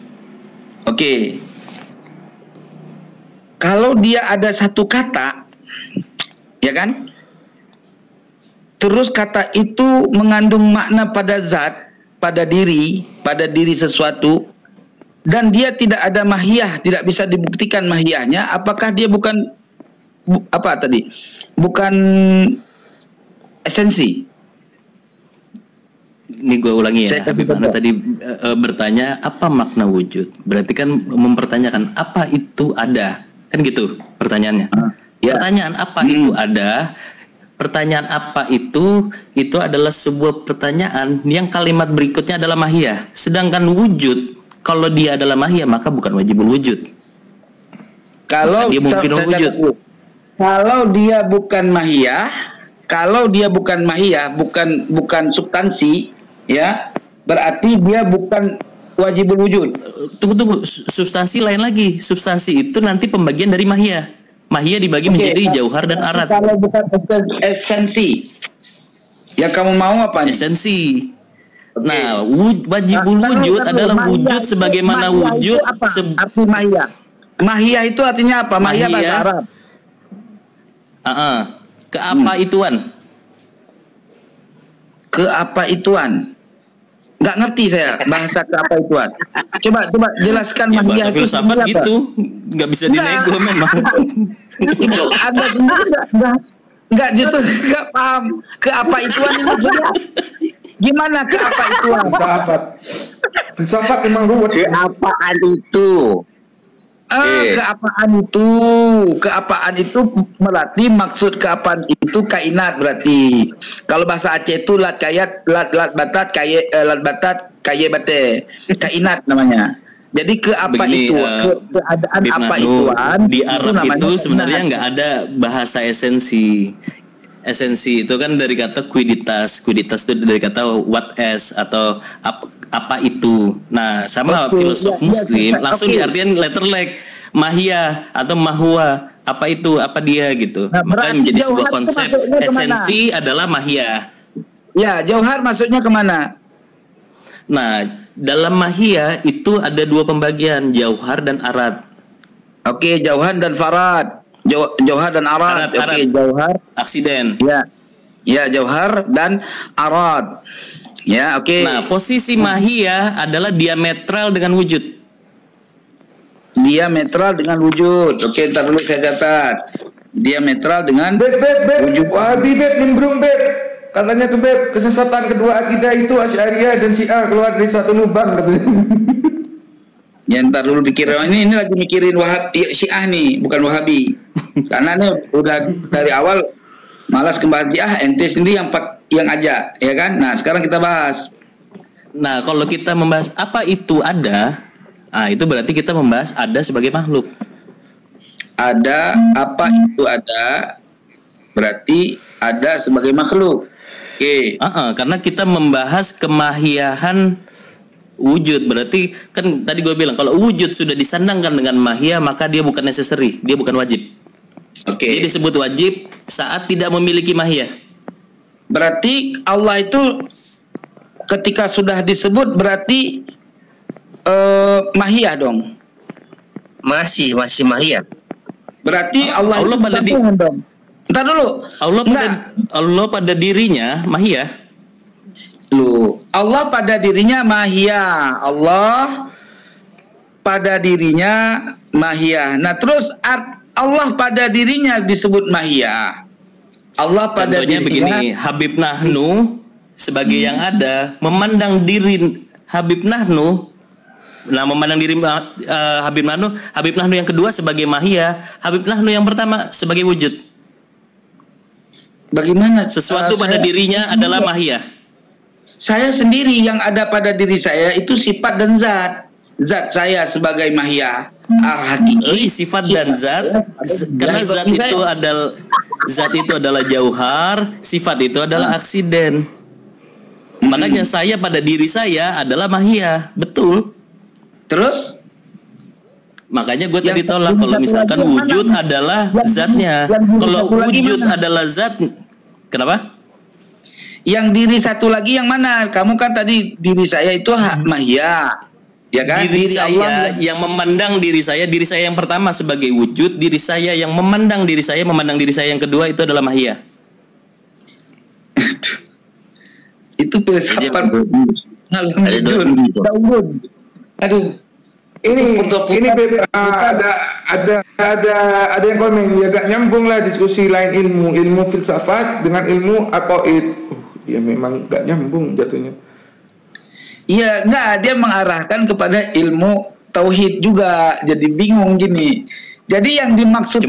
Oke. Kalau dia ada satu kata, ya kan? Terus kata itu mengandung makna pada zat, pada diri sesuatu, dan dia tidak ada mahiyah, tidak bisa dibuktikan mahiyahnya, apakah dia bukan bukan esensi? Ini gue ulangi ya, Habib Nahnu tadi bertanya apa makna wujud, berarti kan mempertanyakan apa itu ada, kan gitu pertanyaannya. Ya. Pertanyaan apa itu ada, pertanyaan apa itu adalah sebuah pertanyaan yang kalimat berikutnya adalah mahiyah. Sedangkan wujud, kalau dia adalah mahiyah maka bukan wajibul wujud. Kalau dia mungkin wujud. Kalau dia bukan mahiyah, bukan substansi, ya, berarti dia bukan wajibul wujud. Tunggu, substansi lain lagi. Substansi itu nanti pembagian dari mahiyah. Mahiyah dibagi menjadi jauhar dan arat. Kalau bukan esensi, ya kamu mau apa nih? Esensi. Nah, wajibul wujud adalah wujud sebagaimana wujud. Arti mahiyah. Mahiyah itu artinya apa? Mahiyah bahasa Arab. Keapa-ituan. Keapa-ituan. Nggak ngerti saya bahasa keapa-ituan. Coba jelaskan ya, mahiyah itu filsafat gitu. Nggak bisa dinego memang. Itu ada nggak justru nggak paham keapa-ituan ini maksudnya. Gimana keapa-ituan? Filsafat memang ruwet. Keapaan itu? Keapaan itu berarti maksud keapaan itu kainat berarti. Kalau bahasa Aceh itu lat batat kaye bate. Kainat namanya. Jadi keadaan apa ituan di Arab itu sebenarnya nggak ada bahasa esensi. Esensi itu kan dari kata quiditas itu dari kata what is atau apa itu. Nah, sama filosof Muslim langsung diartikan letter like mahiyah atau mahwa, apa itu, apa dia gitu. Nah, maka menjadi sebuah konsep esensi adalah mahiyah. Ya, jauhar maksudnya kemana? Nah, dalam mahiyah itu ada dua pembagian, jauhar dan arat. Oke, jauhar dan farad. Jauhar dan arat. Oke, jauhar aksiden. Ya, jauhar dan arat. Ya, oke. Nah, posisi mahiyah adalah diametral dengan wujud. Diametral dengan wujud. Oke, ntar dulu saya catat. Diametral dengan wujud. Wahabi nimbrung katanya tuh kesesatan kedua akidah itu Asy'ariyah dan Syiah keluar dari satu lubang katanya. Ya, ntar dulu pikir. Ini lagi mikirin Syiah nih, bukan Wahabi. Karena nih udah dari awal malas kembali Syiah, ente sendiri yang ajak, ya kan? Nah, sekarang kita bahas. Nah, kalau kita membahas apa itu ada, itu berarti kita membahas ada sebagai makhluk. Ada, apa itu ada, berarti ada sebagai makhluk. Oke. Karena kita membahas kemahiyahan wujud, berarti kan tadi gue bilang kalau wujud sudah disandangkan dengan mahiyah maka dia bukan necessary, dia bukan wajib. Dia disebut wajib saat tidak memiliki mahiyah. Berarti Allah itu ketika sudah disebut berarti mahiyah dong. Masih mahiyah. Berarti Allah pada dong. Entar dulu. Allah pada dirinya mahiyah. Allah pada dirinya mahiyah. Allah pada dirinya mahiyah. Nah, terus Allah pada dirinya disebut mahiyah. Allah pada contohnya dirinya begini, Habib Nahnu sebagai yang ada memandang diri Habib Nahnu. Nah, memandang diri Habib Nahnu yang kedua sebagai mahiyah, Habib Nahnu yang pertama sebagai wujud. Bagaimana sesuatu pada dirinya adalah mahiyah? Saya sendiri yang ada pada diri saya itu sifat dan zat. Zat saya sebagai mahiyah. Hakiki. Sifat dan zat. Karena zat itu adalah jauhar, sifat itu adalah aksiden. Makanya saya pada diri saya adalah mahiyah, betul. Terus? Makanya gue tadi tolak kalau misalkan wujud adalah zatnya. Kalau wujud adalah zat, kenapa? Yang diri satu lagi yang mana? Kamu kan tadi diri saya itu mahiyah, ya kan? Diri saya Allah yang memandang diri saya yang pertama sebagai wujud, diri saya yang memandang diri saya yang kedua itu adalah mahiyah. Itu filsafat. Aduh. Ini ada yang komen ya, gak nyambung lah diskusi lain ilmu filsafat dengan ilmu aqaid. Ya memang gak nyambung jatuhnya. Iya, enggak, dia mengarahkan kepada ilmu tauhid juga. Jadi bingung gini. Jadi yang dimaksud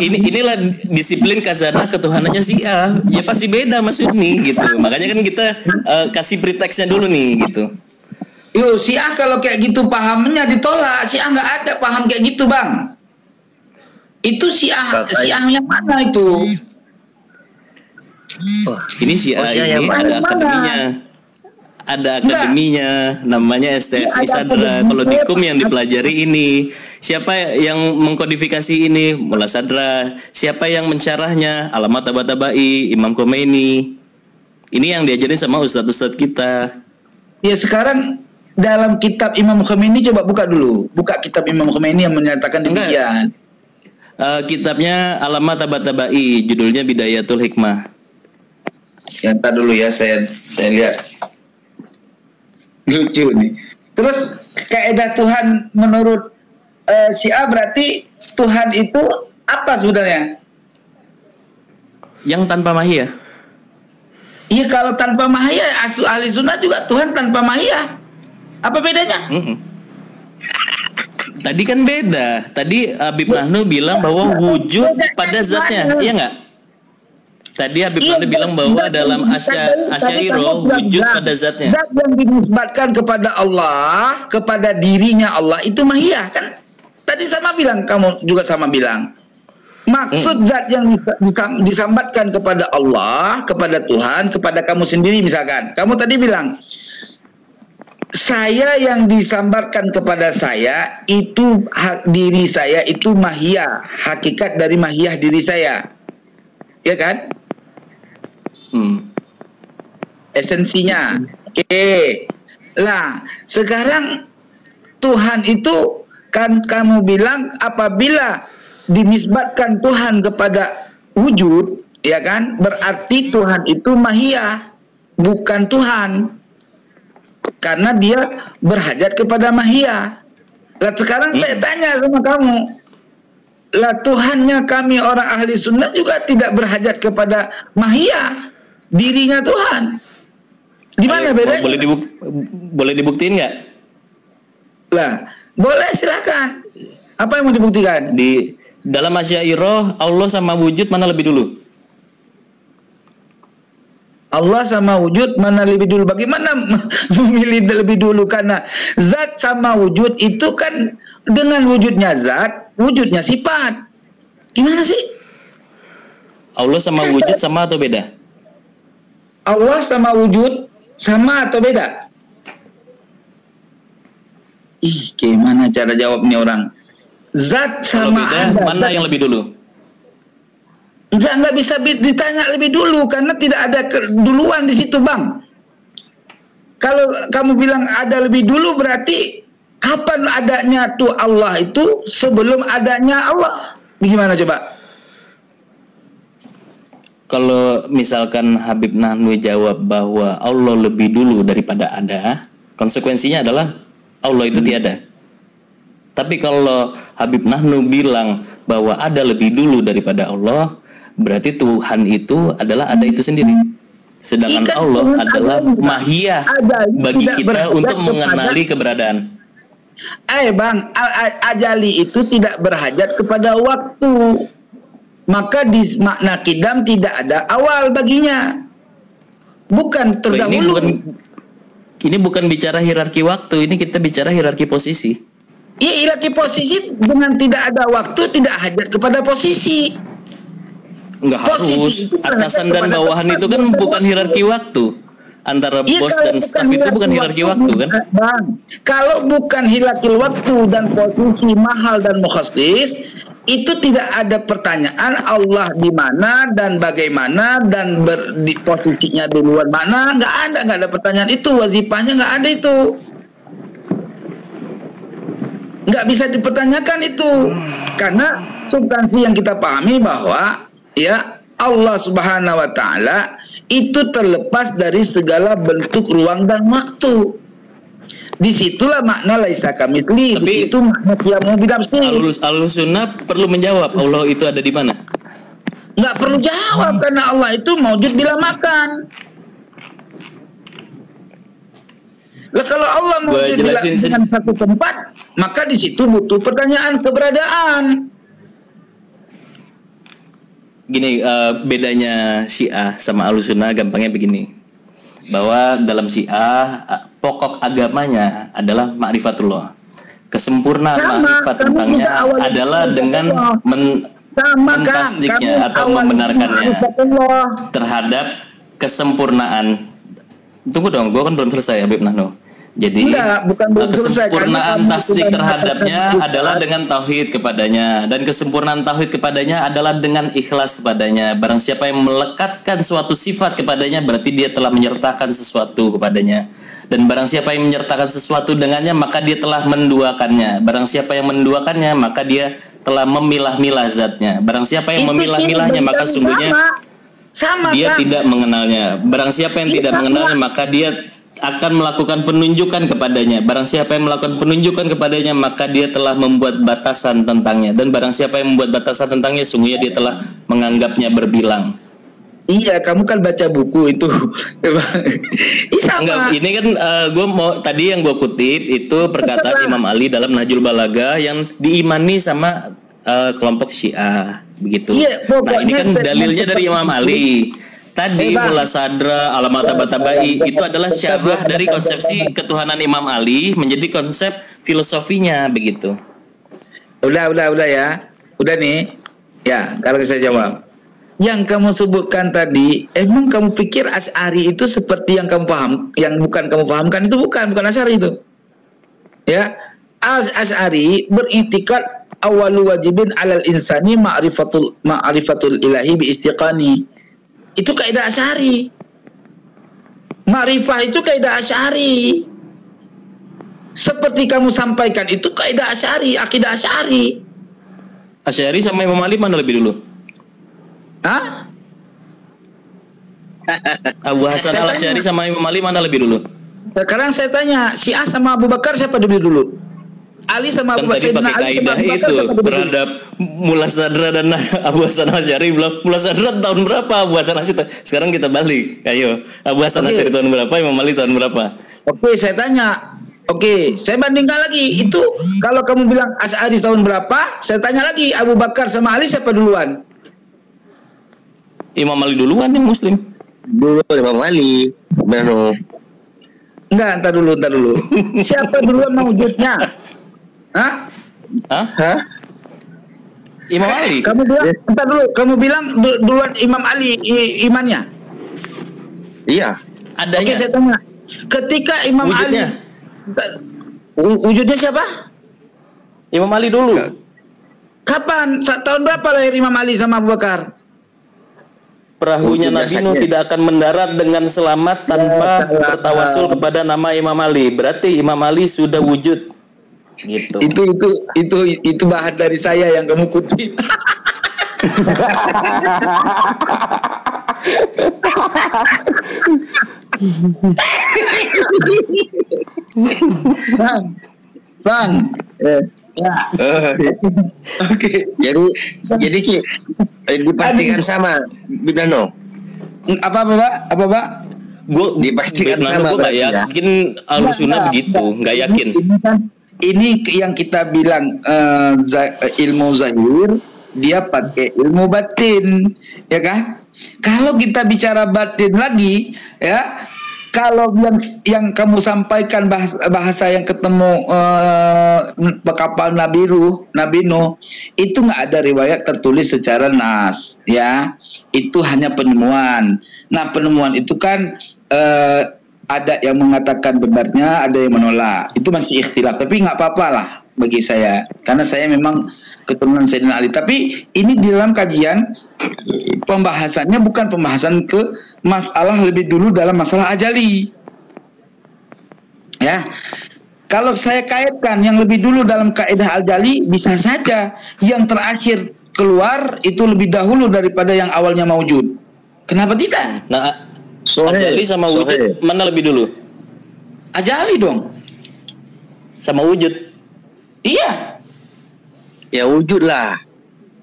inilah disiplin kazanah ketuhanannya Syiah. Ya pasti beda Mas Yudni gitu. Makanya kan kita kasih preteksnya dulu nih gitu. Syiah kalau kayak gitu pahamnya ditolak. Syiah nggak ada paham kayak gitu, Bang. Itu Syiah yang mana itu? Ini Syiah ini ada akademinya. Ada akademinya, namanya STFI Sadra. Kalau di KUM yang dipelajari ini, siapa yang mengkodifikasi ini? Mullah Sadra. Siapa yang mencarahnya? Alamat Tabatabai, Imam Khomeini. Ini yang diajarin sama ustadz-ustadz kita. Ya sekarang dalam kitab Imam Khomeini coba buka dulu. Buka kitab Imam Khomeini yang menyatakan demikian. Kitabnya Alamat Tabatabai, judulnya Bidayatul Hikmah. Ya, ntar dulu ya, saya lihat. Lucu nih. Terus kaidah Tuhan menurut Syiah berarti Tuhan itu apa sebenarnya? Yang tanpa mahiyah. Iya, kalau tanpa mahiyah, ahli sunnah juga Tuhan tanpa mahiyah. Apa bedanya? Tadi kan beda. Tadi Habib Nahnu bilang bahwa wujud pada zatnya, iya nggak? Tadi Habib Nahnu bilang bahwa dalam Asy'ariyah wujud pada zatnya. Zat yang dinisbatkan kepada Allah, kepada dirinya Allah itu mahiyah kan? Tadi sama bilang, kamu juga sama bilang. Maksud zat yang disambatkan kepada Allah, kepada Tuhan, kepada kamu sendiri misalkan. Kamu tadi bilang, saya yang disambarkan kepada saya itu diri saya itu mahiyah, hakikat dari mahiyah diri saya, ya kan? Esensinya. Oke. Nah, sekarang Tuhan itu kan kamu bilang apabila dinisbatkan Tuhan kepada wujud, ya kan? Berarti Tuhan itu mahiyah, bukan Tuhan. Karena dia berhajat kepada mahiyah. Lah sekarang saya tanya sama kamu, lah Tuhannya kami orang ahli sunnah juga tidak berhajat kepada mahiyah, dirinya Tuhan. Gimana bedanya? Boleh dibuktiin nggak? Lah, boleh silakan. Apa yang mau dibuktikan? Di dalam Asy'ariyah Allah sama wujud mana lebih dulu? Allah sama wujud mana lebih dulu? Bagaimana memilih lebih dulu? Karena zat sama wujud itu kan dengan wujudnya zat, wujudnya sifat. Gimana sih? Allah sama wujud sama atau beda? Allah sama wujud sama atau beda? Ih, gimana cara jawabnya orang? Zat sama beda, ada. Mana yang lebih dulu? Enggak bisa ditanya lebih dulu karena tidak ada keduluan di situ, Bang. Kalau kamu bilang ada lebih dulu berarti kapan adanya tuh Allah itu sebelum adanya Allah? Bagaimana coba? Kalau misalkan Habib Nahnu jawab bahwa Allah lebih dulu daripada ada, konsekuensinya adalah Allah itu tiada. Tapi kalau Habib Nahnu bilang bahwa ada lebih dulu daripada Allah, berarti Tuhan itu adalah ada itu sendiri. Sedangkan Allah adalah mahiyah bagi kita untuk mengenali keberadaan. Bang, ajali itu tidak berhajat kepada waktu. Maka di makna kidam tidak ada awal baginya. Bukan terdahulu. Ini bukan bicara hierarki waktu, ini kita bicara hierarki posisi. Iya, hierarki posisi dengan tidak ada waktu tidak hajat kepada posisi. Enggak harus. Atasan dan bawahan itu kan bukan hierarki waktu. Antara bos dan staff itu bukan hierarki waktu kan? Bang, kalau bukan hierarki waktu dan posisi mahal dan mukhassis, itu tidak ada pertanyaan Allah di mana dan bagaimana dan di posisinya duluan mana, nggak ada pertanyaan itu, wazifahnya nggak ada itu, nggak bisa dipertanyakan itu, karena substansi yang kita pahami bahwa ya Allah Subhanahu wa Ta'ala itu terlepas dari segala bentuk ruang dan waktu. Disitulah makna laisa kamitsli. Tapi itu makna qiyamu binafsi. Ahlus sunnah perlu menjawab Allah itu ada di mana? Nggak perlu jawab karena Allah itu maujud bila makan. Lah kalau Allah maujud dengan satu tempat, maka di situ butuh pertanyaan keberadaan. Gini, bedanya Syiah sama Ahlus Sunnah gampangnya begini. Bahwa dalam Syiah pokok agamanya adalah ma'rifatullah. Kesempurnaan ma'rifat tentangnya adalah dengan mentasdiknya atau membenarkannya terhadap kesempurnaan. Tunggu dong, gue kan belum selesai Habib Nahnu. Jadi kesempurnaan tasdik terhadapnya adalah dengan tauhid kepadanya, dan kesempurnaan tauhid kepadanya adalah dengan ikhlas kepadanya. Barang siapa yang melekatkan suatu sifat kepadanya berarti dia telah menyertakan sesuatu kepadanya. Dan barang siapa yang menyertakan sesuatu dengannya maka dia telah menduakannya. Barang siapa yang menduakannya maka dia telah memilah-milah zatnya. Barang siapa yang memilah-milahnya maka sungguhnya dia tidak mengenalnya. Barang siapa yang tidak mengenalnya maka dia akan melakukan penunjukan kepadanya. Barang siapa yang melakukan penunjukan kepadanya maka dia telah membuat batasan tentangnya. Dan barang siapa yang membuat batasan tentangnya sungguhnya dia telah menganggapnya berbilang. Iya, kamu kan baca buku itu. Enggak, ini kan gue mau tadi yang gue kutip itu perkataan Imam Ali dalam Nahjul Balaghah yang diimani sama kelompok Syiah begitu. Iya, nah ini kan dalilnya dari Imam Ali. Tadi Mula Sadra, Alamat Tabai itu adalah syabah dari konsepsi ketuhanan Imam Ali menjadi konsep filosofinya begitu. Udah ya. Udah nih. Ya, kalau saya jawab. Yang kamu sebutkan tadi, emang kamu pikir Asy'ari itu seperti yang kamu paham, yang bukan kamu pahamkan itu bukan Asy'ari itu. Ya, Asy'ari berintikad awalu wajibin alal insani ma'rifatul ilahi bi istiqani. Itu kaidah Asy'ari. Ma'rifah itu kaidah Asy'ari. Seperti kamu sampaikan itu kaidah Asy'ari, akidah Asy'ari. Asy'ari sama Imam Ali mana lebih dulu? Hah? Abu Hasan al-Asy'ari sama Imam Ali mana lebih dulu? Sekarang saya tanya, Syiah sama Abu Bakar siapa lebih dulu? Ali sama Abu Bakar. Tadi pakai kaidah itu terhadap Mula Sadra dan Abu Hasan al-Asy'ari bilang Mula Sadra tahun berapa, Abu Hasan al-Asy'ari. Sekarang kita balik. Ayo, Abu Hasan al-Asy'ari tahun berapa, Imam Ali tahun berapa? Oke, saya tanya. Oke, saya bandingkan lagi. Itu kalau kamu bilang Asy'ari tahun berapa, saya tanya lagi Abu Bakar sama Ali siapa duluan? Imam Ali duluan yang Muslim. Dulu Imam Ali. Benar. Enggak, entar dulu. Siapa duluan mewujudnya? Hah? Imam Ali. Kamu bilang, bentar dulu. Kamu bilang duluan Imam Ali imannya. Iya. Adanya. Oke, saya tanya. Ketika Imam Wujudnya. Ali, wujudnya siapa? Imam Ali dulu. Kapan? Tahun berapa lahir Imam Ali sama Abu Bakar? Perahunya Nabi Nuh tidak akan mendarat dengan selamat tanpa bertawasul kepada nama Imam Ali. Berarti Imam Ali sudah wujud. Gitu. Itu bahan dari saya yang kamu kutip. Bang. Ya. Oke. Jadi Ki, dipastikan sama Bibnano. Apa Pak? Gue dipastikan sama. Gue nggak yakin Ahlussunnah begitu, nggak yakin. Ini yang kita bilang ilmu zahir, dia pakai ilmu batin, ya kan? Kalau kita bicara batin lagi, ya, kalau yang kamu sampaikan bahasa yang ketemu kapal Nabi Nuh, itu nggak ada riwayat tertulis secara nas, ya. Itu hanya penemuan. Nah, penemuan itu kan ada yang mengatakan benarnya, ada yang menolak. Itu masih ikhtilaf, tapi nggak apa-apa lah bagi saya, karena saya memang keturunan Sayyidina Ali. Tapi ini di dalam kajian pembahasannya bukan pembahasan ke masalah lebih dulu dalam masalah ajali. Ya, kalau saya kaitkan yang lebih dulu dalam kaidah ajali, bisa saja yang terakhir keluar itu lebih dahulu daripada yang awalnya maujud. Kenapa tidak? Nah, ajali sama wujud mana lebih dulu? Ajali dong. Sama wujud. Iya. Ya wujud lah.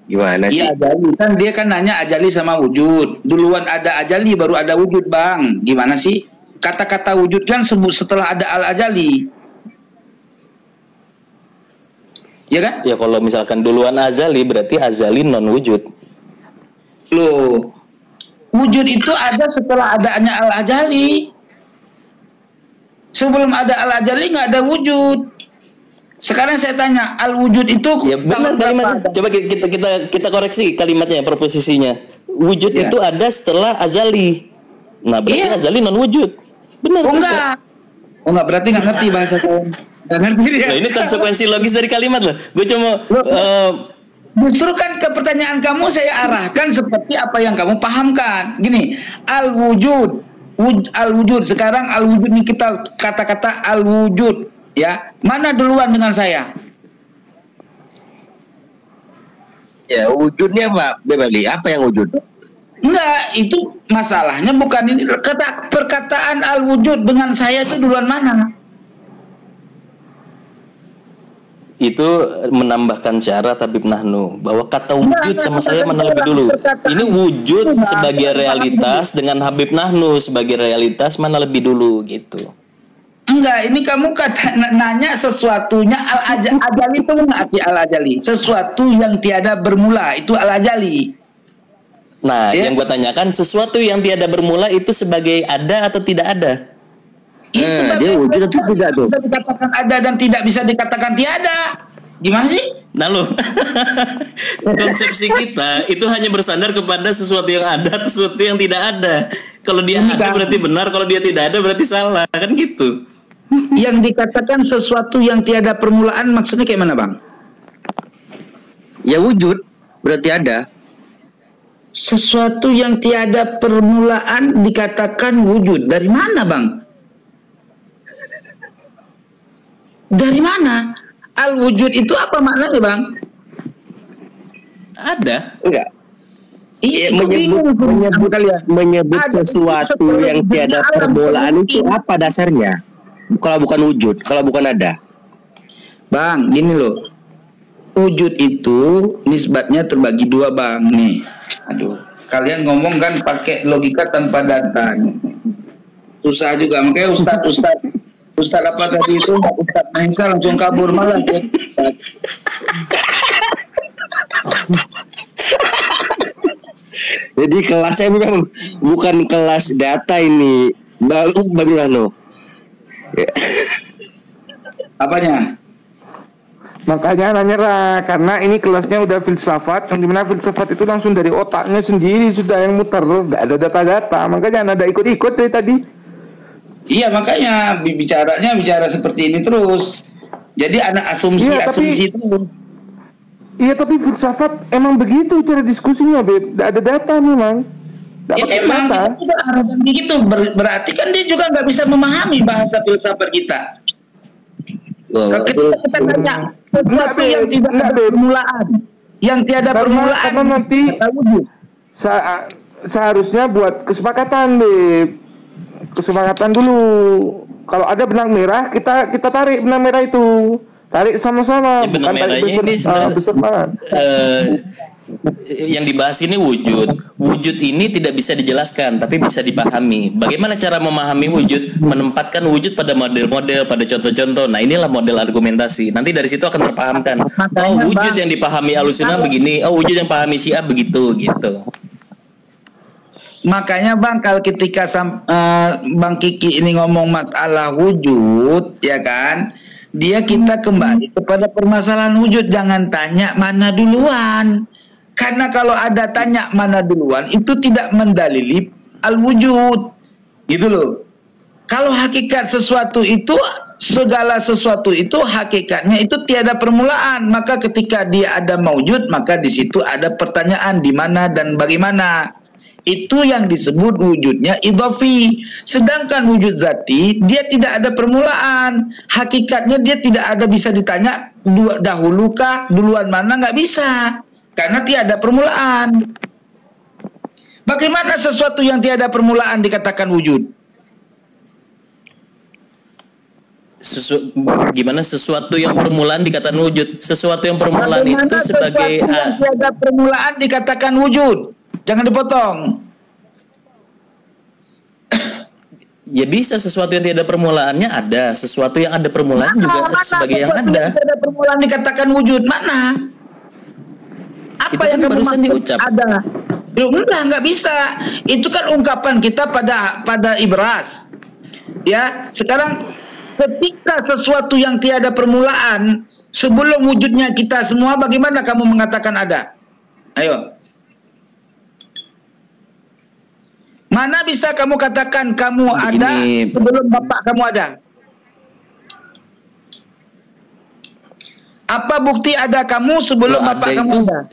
Gimana sih? Iya, ajali. Kan dia kan nanya ajali sama wujud. Duluan ada ajali baru ada wujud, Bang. Gimana sih? Kata-kata wujud kan setelah ada al-ajali. Ya kan? Ya kalau misalkan duluan azali berarti azali non wujud. Loh. Wujud itu ada setelah adanya al-ajali. Sebelum ada al-ajali nggak ada wujud. Sekarang saya tanya, al-wujud itu ya benar kalimatnya. Coba kita koreksi kalimatnya, proposisinya. Wujud itu ada setelah azali. Nah, berarti azali non wujud. Benar. Oh enggak, berarti nggak ngerti bahasa saya. Nggak ngerti dia. Nah, ini konsekuensi logis dari kalimat loh. Gue cuma justru kan ke pertanyaan kamu saya arahkan seperti apa yang kamu pahamkan. Gini, al-wujud. Al-wujud. Sekarang al-wujud ini kita kata-kata al-wujud. Ya, mana duluan dengan saya? Ya, wujudnya Pak Bebali. Apa yang wujud? Enggak, itu masalahnya bukan ini. Perkataan al-wujud dengan saya itu duluan mana? Itu menambahkan syarat Habib Nahnu bahwa kata wujud sama saya mana lebih dulu. Ini wujud sebagai realitas dengan Habib Nahnu sebagai realitas mana lebih dulu gitu. Enggak, ini kamu nanya sesuatunya al-ajali itu mengerti al-ajali. Sesuatu yang tiada bermula itu al-ajali. Nah, yang gue tanyakan sesuatu yang tiada bermula itu sebagai ada atau tidak ada? Dia wujud atau tidak tuh? Bisa dikatakan ada dan tidak bisa dikatakan tiada. Gimana sih? Nah lo, konsepsi kita itu hanya bersandar kepada sesuatu yang ada, sesuatu yang tidak ada. Kalau dia ada berarti benar, kalau dia tidak ada berarti salah, kan gitu. Yang dikatakan sesuatu yang tiada permulaan maksudnya kayak mana, Bang? Ya wujud, berarti ada. Sesuatu yang tiada permulaan dikatakan wujud. Dari mana, Bang? Dari mana? Al-wujud itu apa maknanya, Bang? Ada. Enggak. Iya, menyebut sesuatu yang tiada permulaan itu apa dasarnya? Kalau bukan wujud, kalau bukan ada. Bang, gini loh. Wujud itu nisbatnya terbagi dua, Bang. Nih. Aduh, kalian ngomong kan pakai logika tanpa data. Susah juga. Makanya Ustaz apa tadi itu? Ustaz Mahesa langsung kabur malah. Jadi kelasnya memang bukan kelas data ini. Bagaimana? Apanya? Makanya anak nyerah, karena ini kelasnya udah filsafat, yang dimana filsafat itu langsung dari otaknya sendiri sudah yang muter, nggak ada data-data, makanya anak ada ikut-ikut dari tadi. Iya, makanya bicara seperti ini terus. Jadi anak asumsi itu. Iya, tapi filsafat emang begitu cara diskusinya, Beb. Nggak ada data memang. Ya memang kita juga harus begitu. Berarti kan dia juga nggak bisa memahami bahasa filsafat kita. Ketika kita tanya sesuatu yang tidak ada permulaan, yang tiada permulaan, karena nanti seharusnya buat kesepakatan, Beb. Kesepakatan dulu. Kalau ada benang merah, kita tarik benang merah itu, tarik sama-sama. Ya, benang merahnya ini sebenarnya yang dibahas ini wujud ini tidak bisa dijelaskan tapi bisa dipahami. Bagaimana cara memahami wujud? Menempatkan wujud pada model-model, pada contoh-contoh. Nah, inilah model argumentasi. Nanti dari situ akan terpahamkan. Oh, wujud yang dipahami Ahlussunnah begini, oh wujud yang pahami Syiah begitu gitu. Makanya Bang, kalau ketika Bang Kiki ini ngomong masalah wujud, ya kan, kita kembali kepada permasalahan wujud. Jangan tanya mana duluan. Karena kalau ada tanya mana duluan, itu tidak mendalili al-wujud. Gitu loh. Kalau hakikat sesuatu itu, segala sesuatu itu hakikatnya itu tiada permulaan. Maka ketika dia ada maujud, maka di situ ada pertanyaan di mana dan bagaimana. Itu yang disebut wujudnya idhofi. Sedangkan wujud zati, dia tidak ada permulaan. Hakikatnya dia tidak ada bisa ditanya dahulu kah, duluan mana, nggak bisa. Karena tiada permulaan. Bagaimana sesuatu yang tiada permulaan dikatakan wujud? Gimana sesuatu yang permulaan dikatakan wujud? Sesuatu yang permulaan itu sebagai yang tiada permulaan dikatakan wujud. Jangan dipotong. Ya bisa, sesuatu yang tidak ada permulaannya ada, sesuatu yang ada permulaan juga sebagai yang ada. Yang tidak ada permulaan dikatakan wujud mana? Apa itu yang kamu maksud ada? Nggak bisa. Itu kan ungkapan kita pada ibras. Ya, sekarang ketika sesuatu yang tiada permulaan sebelum wujudnya kita semua, bagaimana kamu mengatakan ada? Ayo. Mana bisa kamu katakan kamu ada sebelum bapak kamu ada? Apa bukti ada kamu sebelum bapak kamu ada?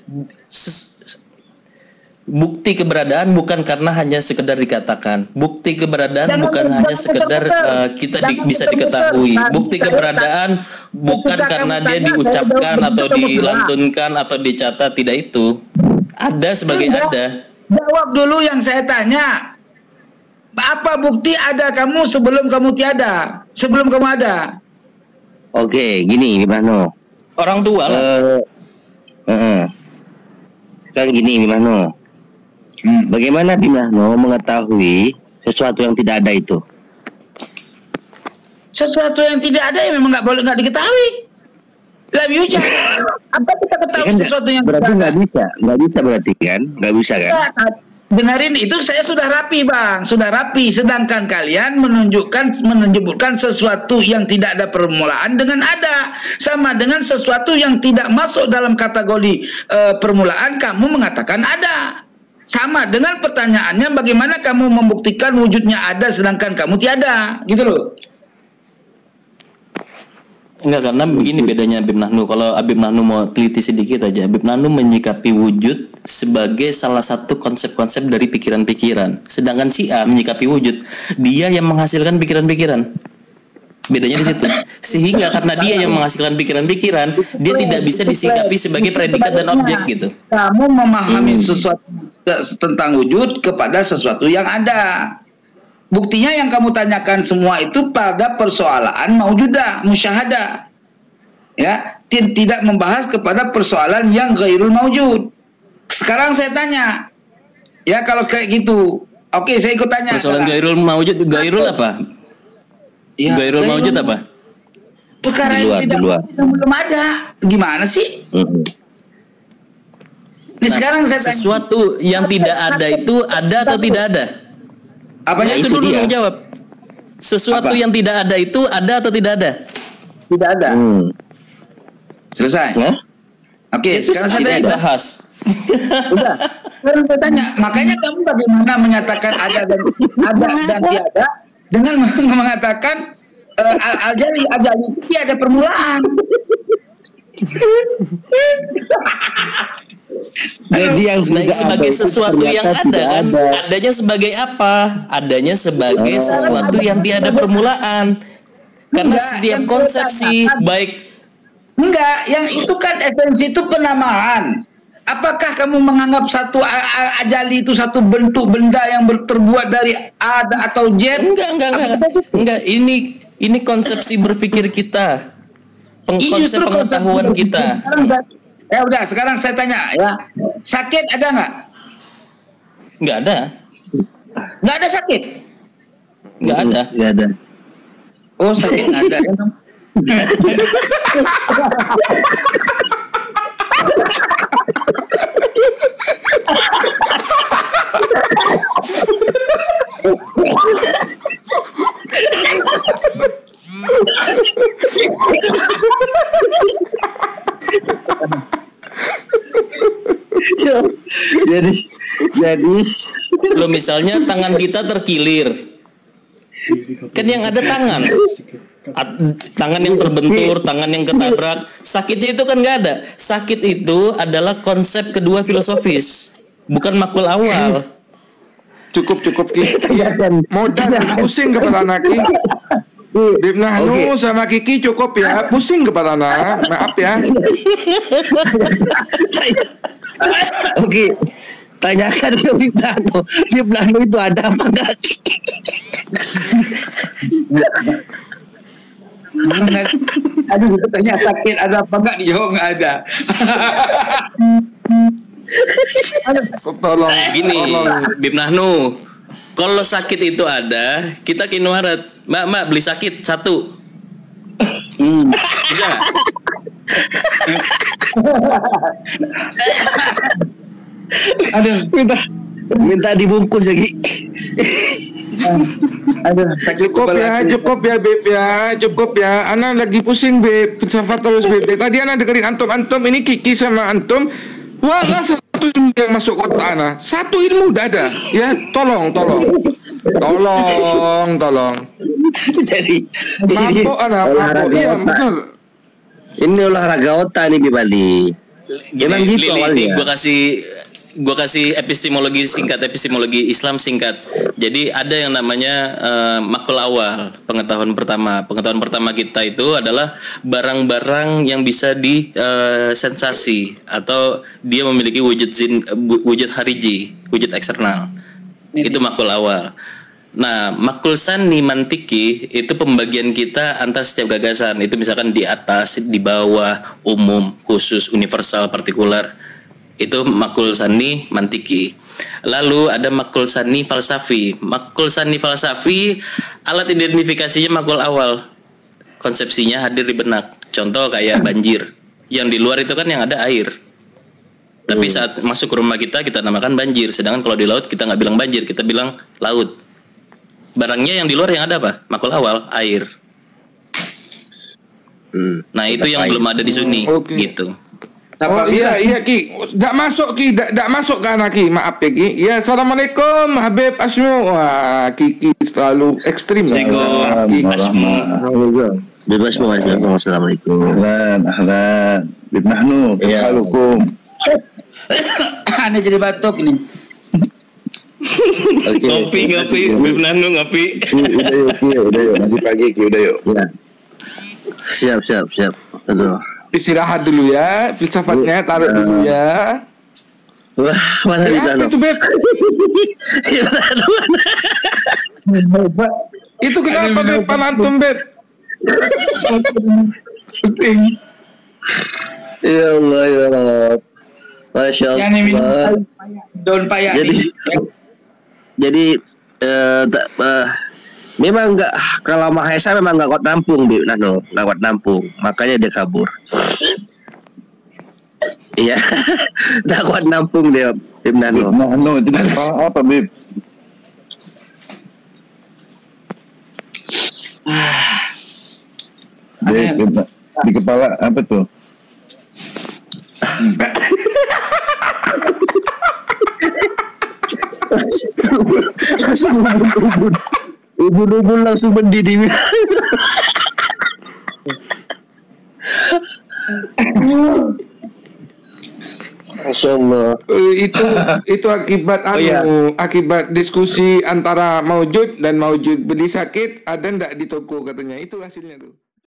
Bukti keberadaan bukan karena hanya sekedar dikatakan. Bukti keberadaan bukan hanya sekedar kita bisa diketahui. Bukti keberadaan bukan karena dia diucapkan atau dilantunkan atau dicatat, tidak itu. Ada sebagai ada. Jawab dulu yang saya tanya. Apa bukti ada kamu sebelum kamu tiada? Sebelum kamu ada? Oke, gini Bimano. Orang tua lah. Kan gini Bimano. Bagaimana Bimano mengetahui sesuatu yang tidak ada itu? Sesuatu yang tidak ada ya memang nggak diketahui. Lebih ucap. Apa kita ketahui ya kan, sesuatu yang berarti nggak bisa berarti kan? Nggak bisa kan? Ya, dengerin itu, saya sudah rapi Bang, sudah rapi. Sedangkan kalian menyebutkan sesuatu yang tidak ada permulaan dengan ada, sama dengan sesuatu yang tidak masuk dalam kategori permulaan kamu mengatakan ada. Sama dengan pertanyaannya, bagaimana kamu membuktikan wujudnya ada sedangkan kamu tiada, gitu loh. Enggak, karena begini bedanya Habib Nahnu. Kalau Habib Nahnu mau teliti sedikit aja, Habib Nahnu menyikapi wujud sebagai salah satu konsep-konsep dari pikiran-pikiran. Sedangkan Syiah menyikapi wujud, dia yang menghasilkan pikiran-pikiran. Bedanya di situ. Sehingga karena dia yang menghasilkan pikiran-pikiran, dia tidak bisa disikapi sebagai predikat dan objek gitu. Kamu memahami sesuatu tentang wujud kepada sesuatu yang ada. Buktinya yang kamu tanyakan semua itu pada persoalan maujudah, musyahadah. Ya, tidak membahas kepada persoalan yang ghairul maujud. Sekarang saya tanya. Ya, kalau kayak gitu. Oke, saya ikut tanya. Persoalan ghairul maujud, ghairul apa? Ya, ghairul maujud apa? Perkara yang belum ada. Gimana sih? Ini sekarang saya tanya. Sesuatu yang tidak ada itu ada atau tidak ada? Apanya itu dulu yang jawab. Sesuatu yang tidak ada itu ada atau tidak ada? Tidak ada. Selesai. Oke, sekarang saya bahas. Udah. Sekarang saya tanya, makanya kamu bagaimana menyatakan ada dan tiada dengan mengatakan ajali itu tiada permulaan. Jadi yang sebagai sesuatu yang ada kan, adanya sebagai apa? Adanya sebagai sesuatu yang tiada permulaan. Karena setiap konsepsi baik enggak, yang itu kan esensi itu penamaan. Apakah kamu menganggap satu ajali itu satu bentuk benda yang terbuat dari A atau Z? Enggak. Ini konsepsi berpikir kita, konsep pengetahuan kita. Ya udah, sekarang saya tanya ya, sakit ada nggak? Nggak ada. Nggak ada sakit? Nggak ada. Oh, sakit ada. jadi lo misalnya tangan kita terkilir, kan yang ada tangan yang terbentur, tangan yang ketabrak, sakitnya itu kan nggak ada. Sakit itu adalah konsep kedua filosofis, bukan makul awal. Cukup Ki. Modal pusing kepala anak Ki. Bibna Hanu sama Kiki cukup ya, pusing kepala anak, maaf ya. Oke, tanyakan ke Bibna Hanu itu ada apa enggak? Aduh, tanya sakit ada apa enggak, dijawab nggak ada. Tolong gini, Bib Nahnu, kalau sakit itu ada, kita ke Indomaret, Mbak beli sakit 1. Bisa nggak? Aduh, minta dibungkus lagi. aduh, cukup ya Beb ya, cukup ya. Ana lagi pusing Beb, filsafat terus Beb. Tadi Ana dengerin antum ini Kiki sama antum. Wala satu ilmu yang masuk otak Ana, satu ilmu udah ada. Ya, tolong. Jadi mabok Ana, mabok. Iya, betul. Ini olahraga otak nih di Bali. Memang gitu awalnya. Gue kasih epistemologi Islam singkat. Jadi ada yang namanya makul awal, pengetahuan pertama kita itu adalah barang-barang yang bisa disensasi atau dia memiliki wujud hariji, wujud eksternal. Itu makul awal. Nah, makul sani mantiki itu pembagian kita antar setiap gagasan. Itu misalkan di atas, di bawah, umum, khusus, universal, partikular. Itu makul sani mantiki. Lalu ada makul sani falsafi. Makul sani falsafi alat identifikasinya makul awal. Konsepsinya hadir di benak. Contoh kayak banjir. Yang di luar itu kan yang ada air. Tapi saat masuk ke rumah kita namakan banjir. Sedangkan kalau di laut kita nggak bilang banjir, kita bilang laut. Barangnya yang di luar yang ada apa? Makul awal, air. Nah itu yang belum ada di Sunni, gitu. Oh iya Ki, tidak masuk ke anak Ki, maaf ya Ki. Ya, assalamualaikum Habib Asmu. Wah, Kiki selalu ekstrim. Assalamualaikum. Assalamualaikum. Ahlan. Bib Nahnu, assalamualaikum. Ana jadi batuk ini. Ngopi, Bib Nahnu ngopi. Udah yuk, masih pagi Ki, udah yuk. Ya. Siap. Aduh. Istirahat dulu ya, filsafatnya taruh dulu ya. Wah, mana itu Beb? Itu kenapa Beb panantum Beb? Ya Allah. Masya Allah. Daun paya. Jadi memang nggak, kalau Mahesa memang nggak kuat nampung, nggak kuat nampung, makanya dia kabur. Iya, nggak kuat nampung dia, Bib Nahnu. Nahnu itu apa Bib? Di kepala apa tuh? Langsung ubun-ubun. Ubun-ubun langsung mendidih. Masya Allah. Itu akibat akibat diskusi antara Maujud dan Maujud beli sakit ada ndak di toko katanya, itu hasilnya tuh.